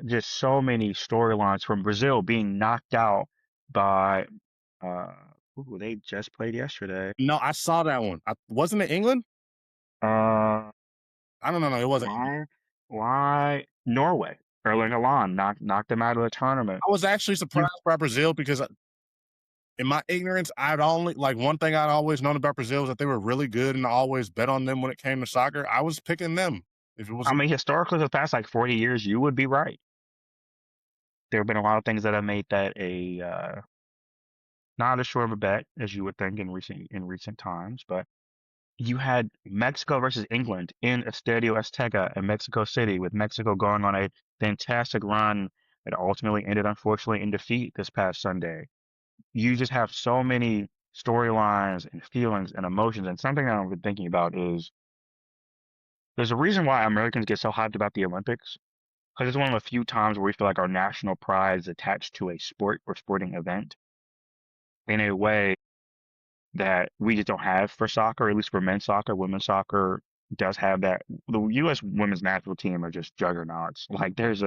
just so many storylines from Brazil being knocked out by uh who they just played yesterday. No, I saw that one. Wasn't it England? Uh I don't know. It wasn't. why why Norway? Erling Haaland knocked them out of the tournament. I was actually You surprised by Brazil because, in my ignorance, I'd only like one thing I'd always known about Brazil is that they were really good, and I always bet on them when it came to soccer. I was picking them if it was. I mean, historically, for the past like 40 years, you would be right. There have been a lot of things that have made that a not as sure of a bet as you would think in recent times. But you had Mexico versus England in Estadio Azteca in Mexico City, with Mexico going on a fantastic run that ultimately ended, unfortunately, in defeat this past Sunday. You just have so many storylines and feelings and emotions. And something that I've been thinking about is there's a reason why Americans get so hyped about the Olympics, because it's one of the few times where we feel like our national pride is attached to a sport or sporting event in a way that we just don't have for soccer, at least for men's soccer. Women's soccer does have that. The U.S. women's national team are just juggernauts. Like there's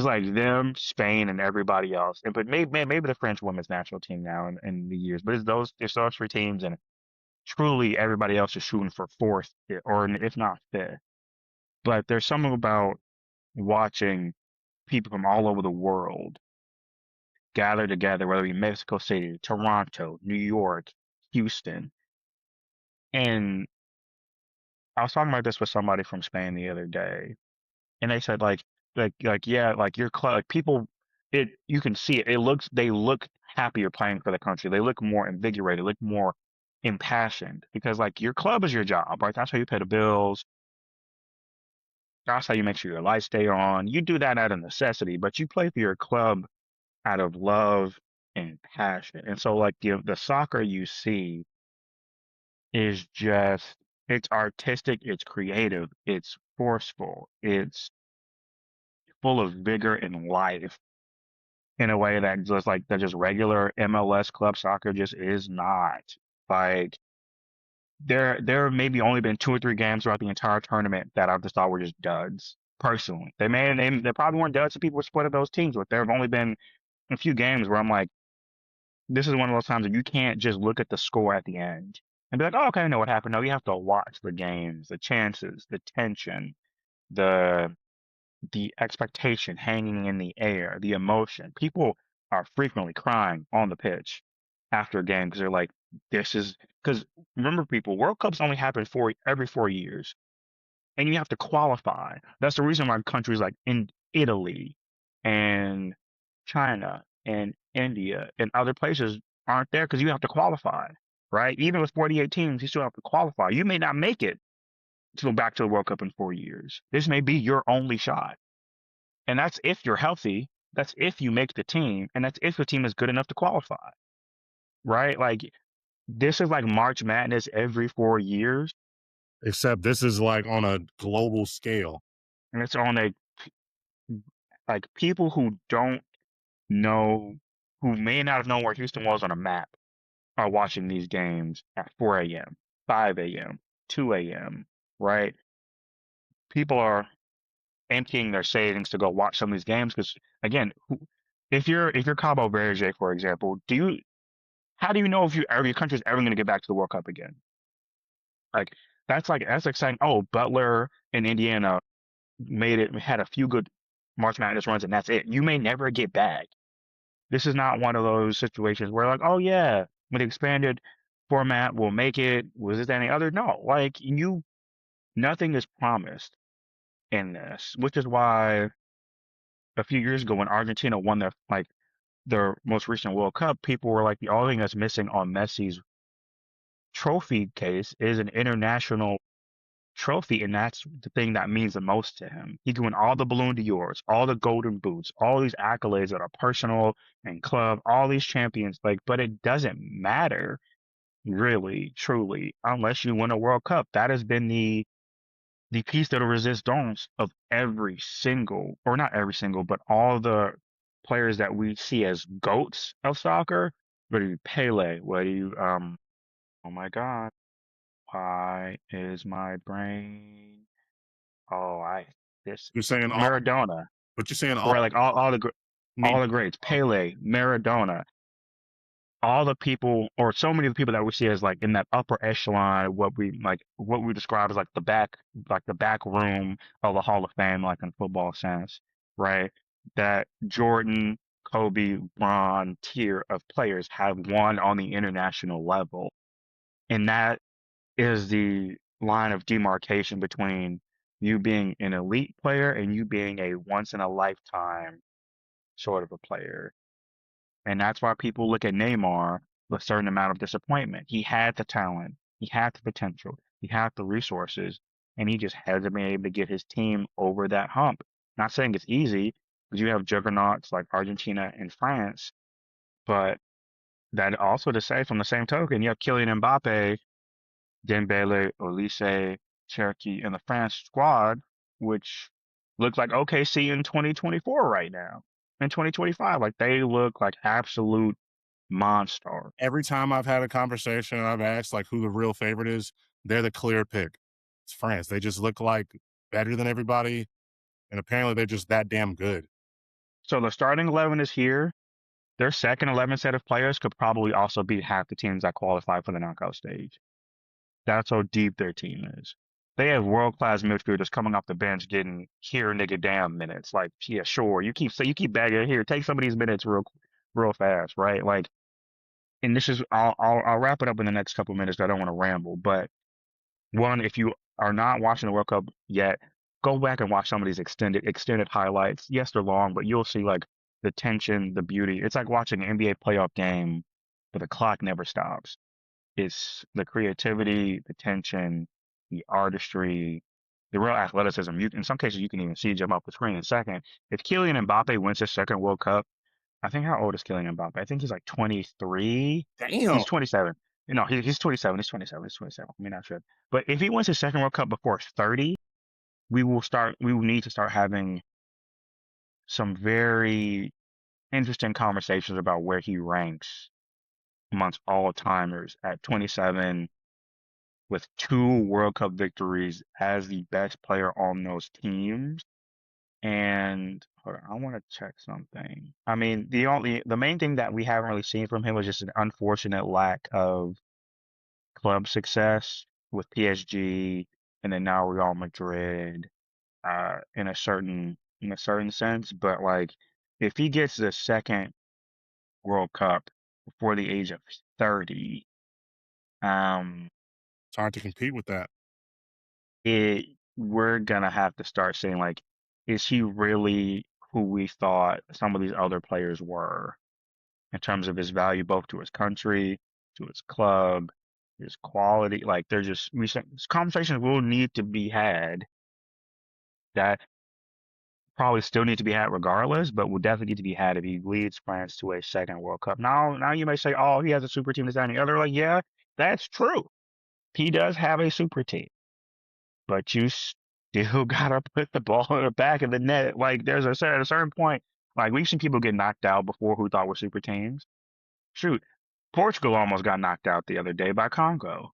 like them, Spain, and everybody else. And but maybe the French women's national team now in the years. But it's those three teams, and truly everybody else is shooting for fourth or if not fifth. But there's something about watching people from all over the world gather together, whether it be Mexico City, Toronto, New York, Houston. And I was talking about this with somebody from Spain the other day, and they said, like, yeah, like your club, like people, it you can see it. They look happier playing for the country. They look more invigorated, look more impassioned because like your club is your job, right? That's how you pay the bills. That's how you make sure your lights stay on. You do that out of necessity, but you play for your club out of love and passion. And so like the soccer you see is just it's artistic, it's creative, it's forceful, it's full of vigor and life in a way that just regular MLS club soccer just is not. Like there have maybe only been two or three games throughout the entire tournament that I just thought were just duds. Personally, they probably weren't duds. Some people were splitting those teams, but there have only been a few games where I'm like, this is one of those times that you can't just look at the score at the end and be like, oh, okay, I know what happened. No, you have to watch the games, the chances, the tension, the expectation hanging in the air, the emotion. People are frequently crying on the pitch after a game because they're like, this is because remember, people, World Cups only happen every 4 years, and you have to qualify. That's the reason why countries like in Italy and China and India and other places aren't there because you have to qualify, right? Even with 48 teams, you still have to qualify. You may not make it to go back to the World Cup in 4 years. This may be your only shot. And that's if you're healthy. That's if you make the team. And that's if the team is good enough to qualify, right? Like, this is like March Madness every 4 years. Except this is like on a global scale. And it's on like people who don't know, who may not have known where Houston was on a map are watching these games at 4 a.m., 5 a.m., 2 a.m., right? People are emptying their savings to go watch some of these games because, again, if you're Cabo Verde, for example, how do you know if your country's ever going to get back to the World Cup again? Like that's like saying, oh, Butler in Indiana had a few good March Madness runs and that's it. You may never get back. This is not one of those situations where like, oh yeah, with the expanded format, we'll make it. Was this any other? No, like nothing is promised in this, which is why a few years ago when Argentina won their most recent World Cup, people were like, the only thing that's missing on Messi's trophy case is an international trophy, and that's the thing that means the most to him. He can win all the Ballon d'Ors, all the Golden Boots, all these accolades that are personal and club, all these champions, like, but it doesn't matter really, truly, unless you win a World Cup. That has been the piece de resistance of every single, or not every single, but all the players that we see as goats of soccer, whether you Pele, whether you oh my God, why is my brain? Oh, I this You're saying all, Maradona, but you're saying all. right? Like I all mean, the greats, Pele, Maradona, all the people, or so many of the people that we see as like in that upper echelon, what we describe as like the back room of the Hall of Fame, like in football sense, right? That Jordan, Kobe, Bron tier of players have won on the international level, and that is the line of demarcation between you being an elite player and you being a once in a lifetime sort of a player. And that's why people look at Neymar with a certain amount of disappointment. He had the talent, he had the potential, he had the resources, and he just hasn't been able to get his team over that hump. Not saying it's easy, because you have juggernauts like Argentina and France, but that also to say from the same token, you have Kylian Mbappe, Dembele, Olise, Cherki, and the France squad, which looks like OKC in 2024 right now. In 2025, like they look like absolute monster. every time I've had a conversation and I've asked like who the real favorite is, they're the clear pick. It's France. They just look like better than everybody, and apparently they're just that damn good. So the starting 11 is here. Their second 11 set of players could probably also beat half the teams that qualify for the knockout stage. That's how deep their team is. They have world-class midfielders coming off the bench getting here nigga damn minutes. Like, yeah, sure. You keep bagging here. Take some of these minutes real fast, right? Like, and this is I'll wrap it up in the next couple minutes. I don't want to ramble, but one, if you are not watching the World Cup yet, Go back and watch some of these extended highlights. Yes, they're long, but you'll see like the tension, the beauty. It's like watching an NBA playoff game, but the clock never stops. It's the creativity, the tension, the artistry, the real athleticism. In some cases, you can even see jump off the screen in a second. If Kylian Mbappe wins his second World Cup, I think how old is Kylian Mbappe? I think he's like 23. Damn. He's 27. No, he's 27. He's 27. He's 27. I mean, not sure. But if he wins his second World Cup before 30, we will need to start having some very interesting conversations about where he ranks amongst all timers at 27 with 2 World Cup victories as the best player on those teams. And hold on, I want to check something. I mean, the main thing that we haven't really seen from him was just an unfortunate lack of club success with PSG and then now Real Madrid, in a certain sense. But like, if he gets the second World Cup before the age of 30, um, It's hard to compete with that. it we're gonna have to start saying like, is he really who we thought some of these other players were in terms of his value both to his country, to his club, his quality? Like they're just recent conversations will need to be had that probably still need to be had regardless, but will definitely need to be had if he leads France to a second World Cup. Now you may say, oh, he has a super team, this, that, and the other. Like, yeah, that's true. He does have a super team, but you still gotta put the ball in the back of the net. Like, at a certain point, like we've seen people get knocked out before who thought were super teams. Shoot, Portugal almost got knocked out the other day by Congo.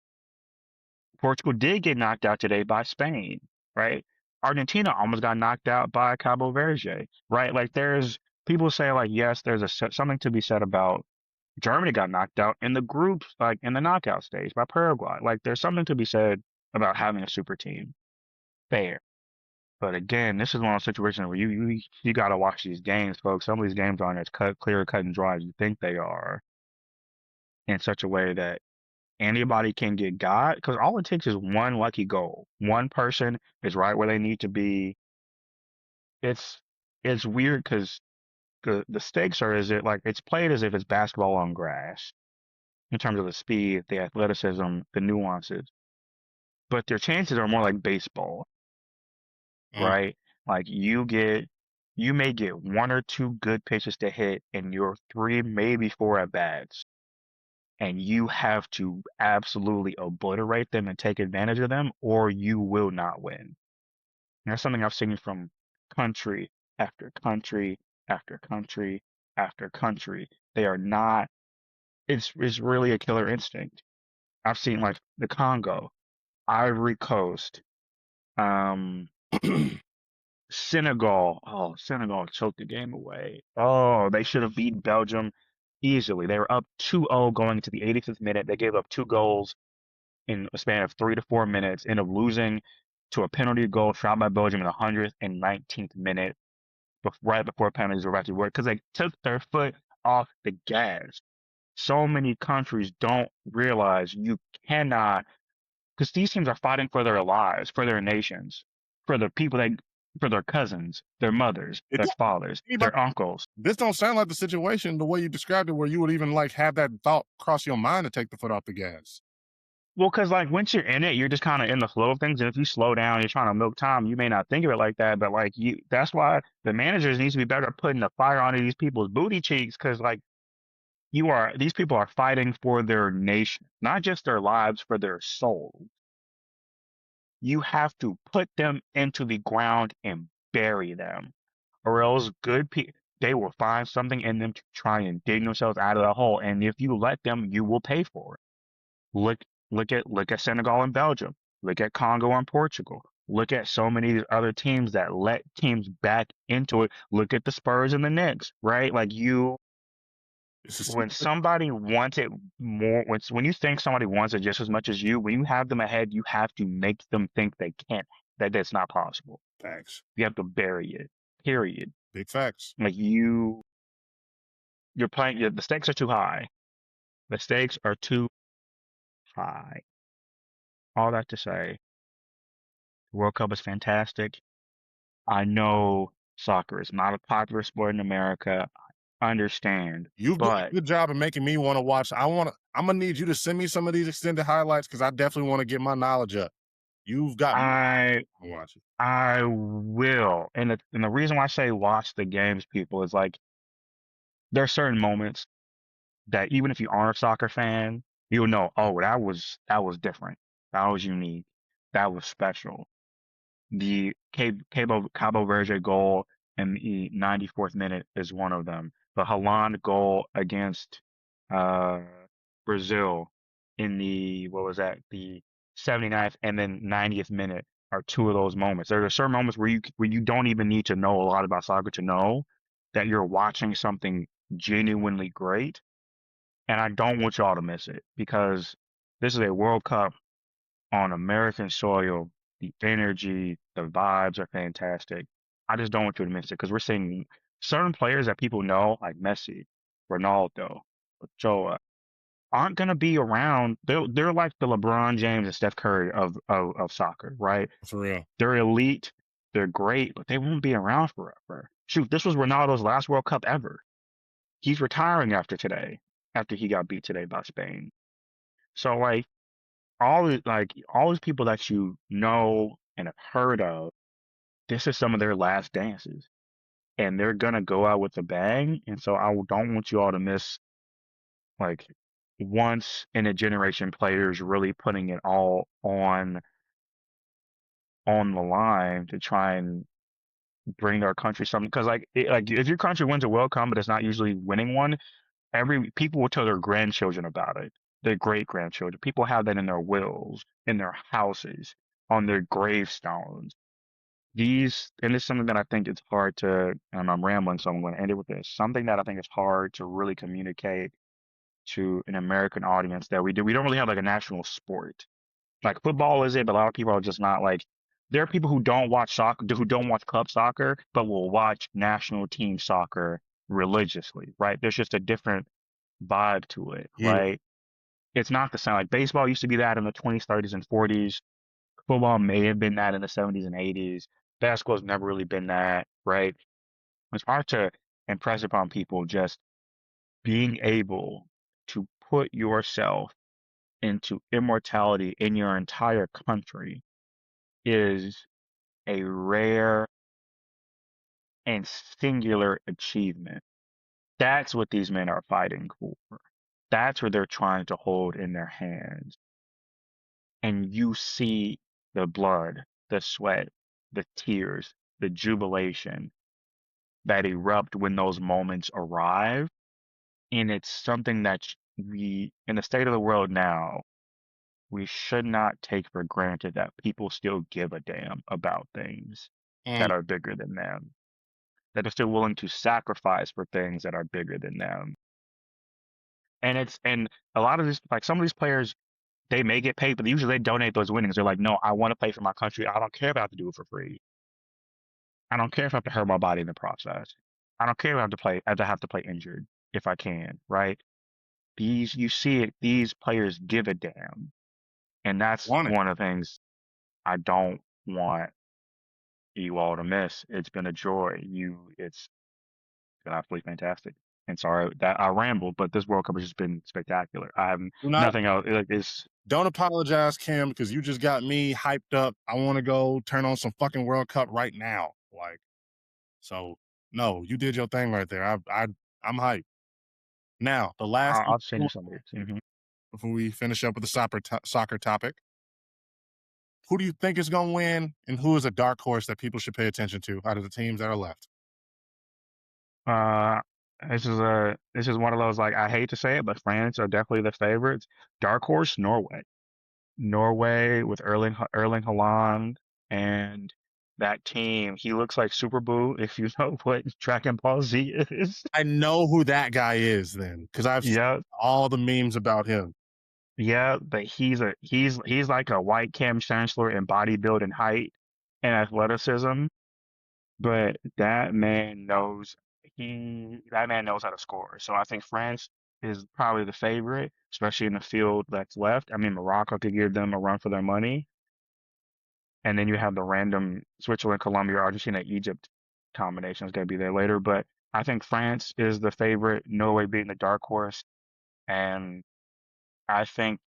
Portugal did get knocked out today by Spain, right? Argentina almost got knocked out by Cabo Verde, right? Like there's people say like yes, there's something to be said about Germany got knocked out in the groups, like in the knockout stage by Paraguay. Like there's something to be said about having a super team. Fair. But again, this is one of those situations where you got to watch these games, folks. Some of these games aren't as clear, cut, and dry as you think they are, in such a way that anybody can get got, because all it takes is one lucky goal. One person is right where they need to be. It's it's weird because the stakes are is it like it's played as if it's basketball on grass in terms of the speed, the athleticism, the nuances, but their chances are more like baseball, Mm. right? Like you may get 1 or 2 good pitches to hit in your 3, maybe 4 at bats, and you have to absolutely obliterate them and take advantage of them, or you will not win. And that's something I've seen from country after country after country after country. They are not. It's really a killer instinct. I've seen like the Congo, Ivory Coast, um, Senegal. Oh, Senegal choked the game away. Oh, they should have beaten Belgium easily. They were up 2-0 going into the 85th minute. They gave up 2 goals in a span of 3 to 4 minutes, end up losing to a penalty goal shot by Belgium in the 119th minute, right before penalties were about to work, because they took their foot off the gas. So many countries don't realize you cannot, because these teams are fighting for their lives, for their nations, for the people that, for their cousins, their mothers, It their don't fathers, anybody their uncles. this don't sound like the situation the way you described it where you would even like have that thought cross your mind to take the foot off the gas. Well, because like once you're in it, you're just kind of in the flow of things. And if you slow down, you're trying to milk time, you may not think of it like that. But like that's why the managers needs to be better at putting the fire onto these people's booty cheeks. Because like these people are fighting for their nation, not just their lives, for their soul. You have to put them into the ground and bury them, or else good people, they will find something in them to try and dig themselves out of the hole. And if you let them, you will pay for it. Look look at Senegal and Belgium. Look at Congo and Portugal. Look at so many other teams that let teams back into it. Look at the Spurs and the Knicks, right? Like It's a when secret. somebody wants it more, when you think somebody wants it just as much as you, when you have them ahead, you have to make them think they can't, that that's not possible. Facts. You have to bury it. Period. Big facts. Like you're playing. The stakes are too high. The stakes are too high. All that to say, the World Cup is fantastic. I know soccer is not a popular sport in America. I understand, You've done a but good job of making me wanna watch. I'm gonna need you to send me some of these extended highlights because I definitely wanna get my knowledge up. You've got me I to watch it. I will. And the reason why I say watch the games, people, is like there are certain moments that even if you aren't a soccer fan, you'll know, oh, that was different. That was unique. That was special. The Cabo Verde goal in the 94th minute is one of them. The Haaland goal against uh, Brazil in the what was that? The 79th and then 90th minute are two of those moments. There are certain moments where you don't even need to know a lot about soccer to know that you're watching something genuinely great, and I don't want y'all to miss it because this is a World Cup on American soil. The energy, the vibes are fantastic. I just don't want you to miss it because we're seeing certain players that people know, like Messi, Ronaldo, Ochoa, aren't going to be around. They're like the LeBron James and Steph Curry of soccer, right? For real. They're elite, they're great, but they won't be around forever. Shoot, this was Ronaldo's last World Cup ever. He's retiring after today, after he got beat today by Spain. So like all these people that you know and have heard of, this is some of their last dances, and they're gonna go out with a bang. And so I don't want you all to miss like once in a generation players really putting it all on the line to try and bring our country something. Because like if your country wins a World Cup, but it's not usually winning one, every people will tell their grandchildren about it, their great grandchildren. People have that in their wills, in their houses, on their gravestones. And it's something that I think it's hard to, and I'm rambling, so I'm going to end it with this. Something that I think is hard to really communicate to an American audience that we don't really have like a national sport. Like football is it, but a lot of people are just not like. There are people who don't watch soccer, who don't watch club soccer, but will watch national team soccer religiously, right? There's just a different vibe to it, Yeah. right? It's not the same. Like baseball used to be that in the 20s, 30s, and 40s. Football may have been that in the 70s and 80s. Basketball's never really been that, right? It's hard to impress upon people just being able to put yourself into immortality in your entire country is a rare and singular achievement. That's what these men are fighting for. That's what they're trying to hold in their hands. And you see the blood, the sweat, the tears, the jubilation that erupt when those moments arrive. And it's something that in the state of the world now, we should not take for granted that people still give a damn about things Mm, that are bigger than them, that are still willing to sacrifice for things that are bigger than them. And a lot of these, like some of these players, they may get paid, but usually they donate those winnings. They're like, no, I want to play for my country. I don't care if I have to do it for free. I don't care if I have to hurt my body in the process. I don't care if I have to play injured if I can, right? You see it, these players give a damn. And that's want it. one of the things I don't want you all to miss. It's been a joy. It's been absolutely fantastic. And sorry that I rambled, but this World Cup has just been spectacular. I have Do not nothing else. Like it's don't apologize, Kim, because you just got me hyped up. I wanna go turn on some fucking World Cup right now. Like, so no, you did your thing right there. I'm hyped. Now, the last thing I'll send you some of it. before we finish up with the soccer topic, who do you think is gonna win, and who is a dark horse that people should pay attention to out of the teams that are left? Uh, this is one of those like I hate to say it, but France are definitely the favorites. Dark horse, Norway. Norway with Erling Haaland and that team. He looks like Super Boo if you know what Dragon Ball Z is. I know who that guy is then, because I've seen Yeah, all the memes about him. yeah, but he's like a white Cam Chancellor in bodybuilding height and athleticism. But that man knows how to score. So I think France is probably the favorite, especially in the field that's left. I mean, Morocco could give them a run for their money. and then you have the random Switzerland, Colombia, Argentina, Egypt combination is going to be there later. But I think France is the favorite, Norway being the dark horse, and I think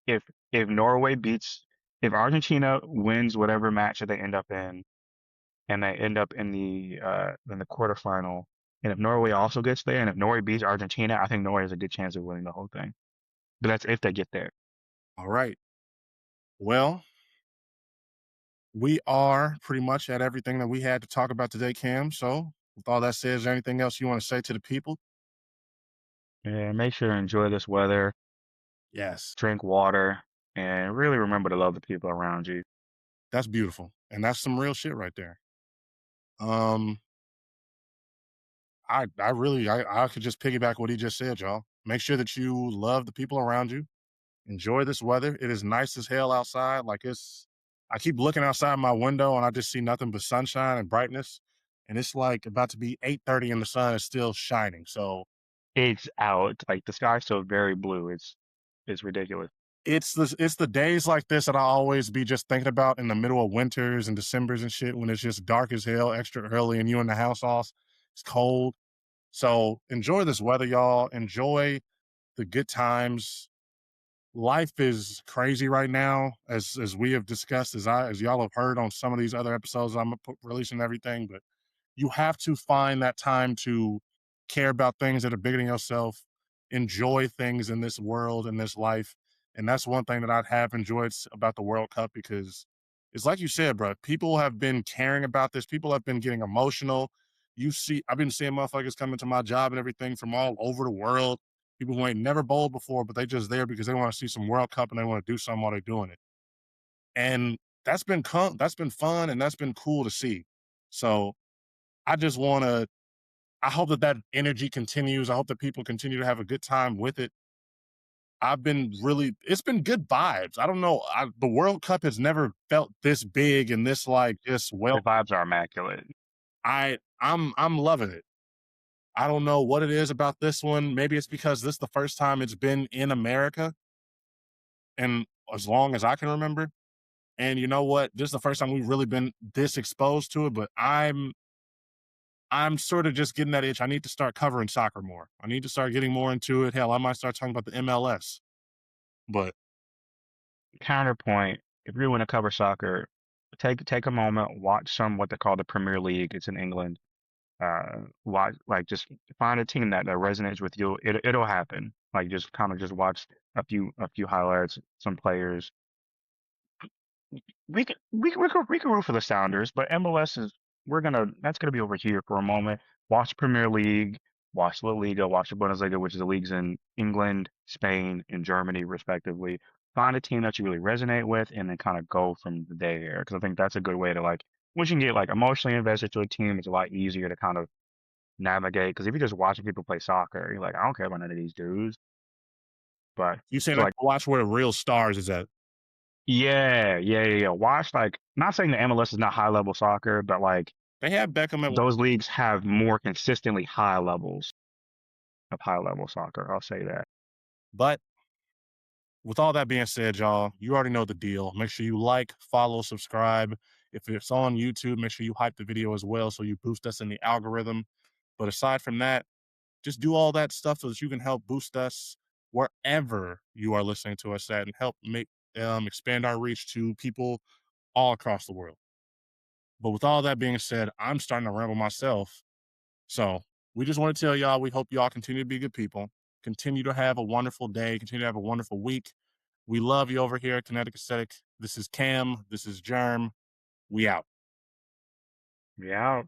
if if Norway beats if Argentina wins whatever match that they end up in, and they end up in the quarterfinal, and if Norway also gets there, and if Norway beats Argentina, I think Norway has a good chance of winning the whole thing. But that's if they get there. All right. Well, we are pretty much at everything that we had to talk about today, Cam. So, with all that said, is there anything else you want to say to the people? And make sure to enjoy this weather, Yes, drink water, and really remember to love the people around you. that's beautiful. And that's some real shit right there. Um, I could just piggyback what he just said, y'all. Make sure that you love the people around you. Enjoy this weather. It is nice as hell outside. I keep looking outside my window and I just see nothing but sunshine and brightness. And it's like about to be 8:30 and the sun is still shining. So It's out. Like the sky's still very blue. It's ridiculous. it's the days like this that I always be just thinking about in the middle of winters and Decembers and shit when it's just dark as hell, extra early, and you in the house all it's cold. So enjoy this weather, y'all. Enjoy the good times. Life is crazy right now, as we have discussed, as y'all have heard on some of these other episodes I'm releasing everything. But you have to find that time to care about things that are bigger than yourself, enjoy things in this world, in this life. And that's one thing that I have enjoyed about the World Cup because it's like you said, bro, people have been caring about this. People have been getting emotional. I've been seeing motherfuckers coming to my job and everything from all over the world. People who ain't never bowled before, but they just there because they want to see some World Cup and they want to do something while they're doing it. And that's been fun and that's been cool to see. So I just want to I hope that that energy continues. I hope that people continue to have a good time with it. It's been good vibes. I don't know. The World Cup has never felt this big and this like just The well. vibes are immaculate. I'm loving it. I don't know what it is about this one. Maybe it's because this is the first time it's been in America and as long as I can remember. And you know what? This is the first time we've really been this exposed to it, but I'm sort of just getting that itch. I need to start covering soccer more. I need to start getting more into it. Hell, I might start talking about the MLS. But Counterpoint, if you want to cover soccer, take a moment, watch some what they call the Premier League. It's in England. Watch like just find a team that resonates with you. It'll happen. Like just kind of just watch a few highlights, some players. We can root for the Sounders, but MLS is that's gonna be over here for a moment. Watch Premier League, watch La Liga, watch the Bundesliga, which is the leagues in England, Spain, and Germany, respectively. Find a team that you really resonate with, and then kind of go from there. Because I think that's a good way to like once you can get like emotionally invested to a team, it's a lot easier to kind of navigate. Because if you're just watching people play soccer, you're like, I don't care about none of these dudes. But you saying so I like can watch where the real stars is at. yeah, yeah, yeah, yeah. Watch like not saying the MLS is not high level soccer, but like They have Beckham at those leagues have more consistently high levels of high level soccer. I'll say that. but with all that being said, y'all, you already know the deal. Make sure you like, follow, subscribe. If it's on YouTube, make sure you hype the video as well so you boost us in the algorithm. But aside from that, just do all that stuff so that you can help boost us wherever you are listening to us at and help make expand our reach to people all across the world. But with all that being said, I'm starting to ramble myself. So we just want to tell y'all we hope y'all continue to be good people. Continue to have a wonderful day. Continue to have a wonderful week. We love you over here at Kinetic Aesthetic. This is Cam. This is Jerm. We out. Yeah.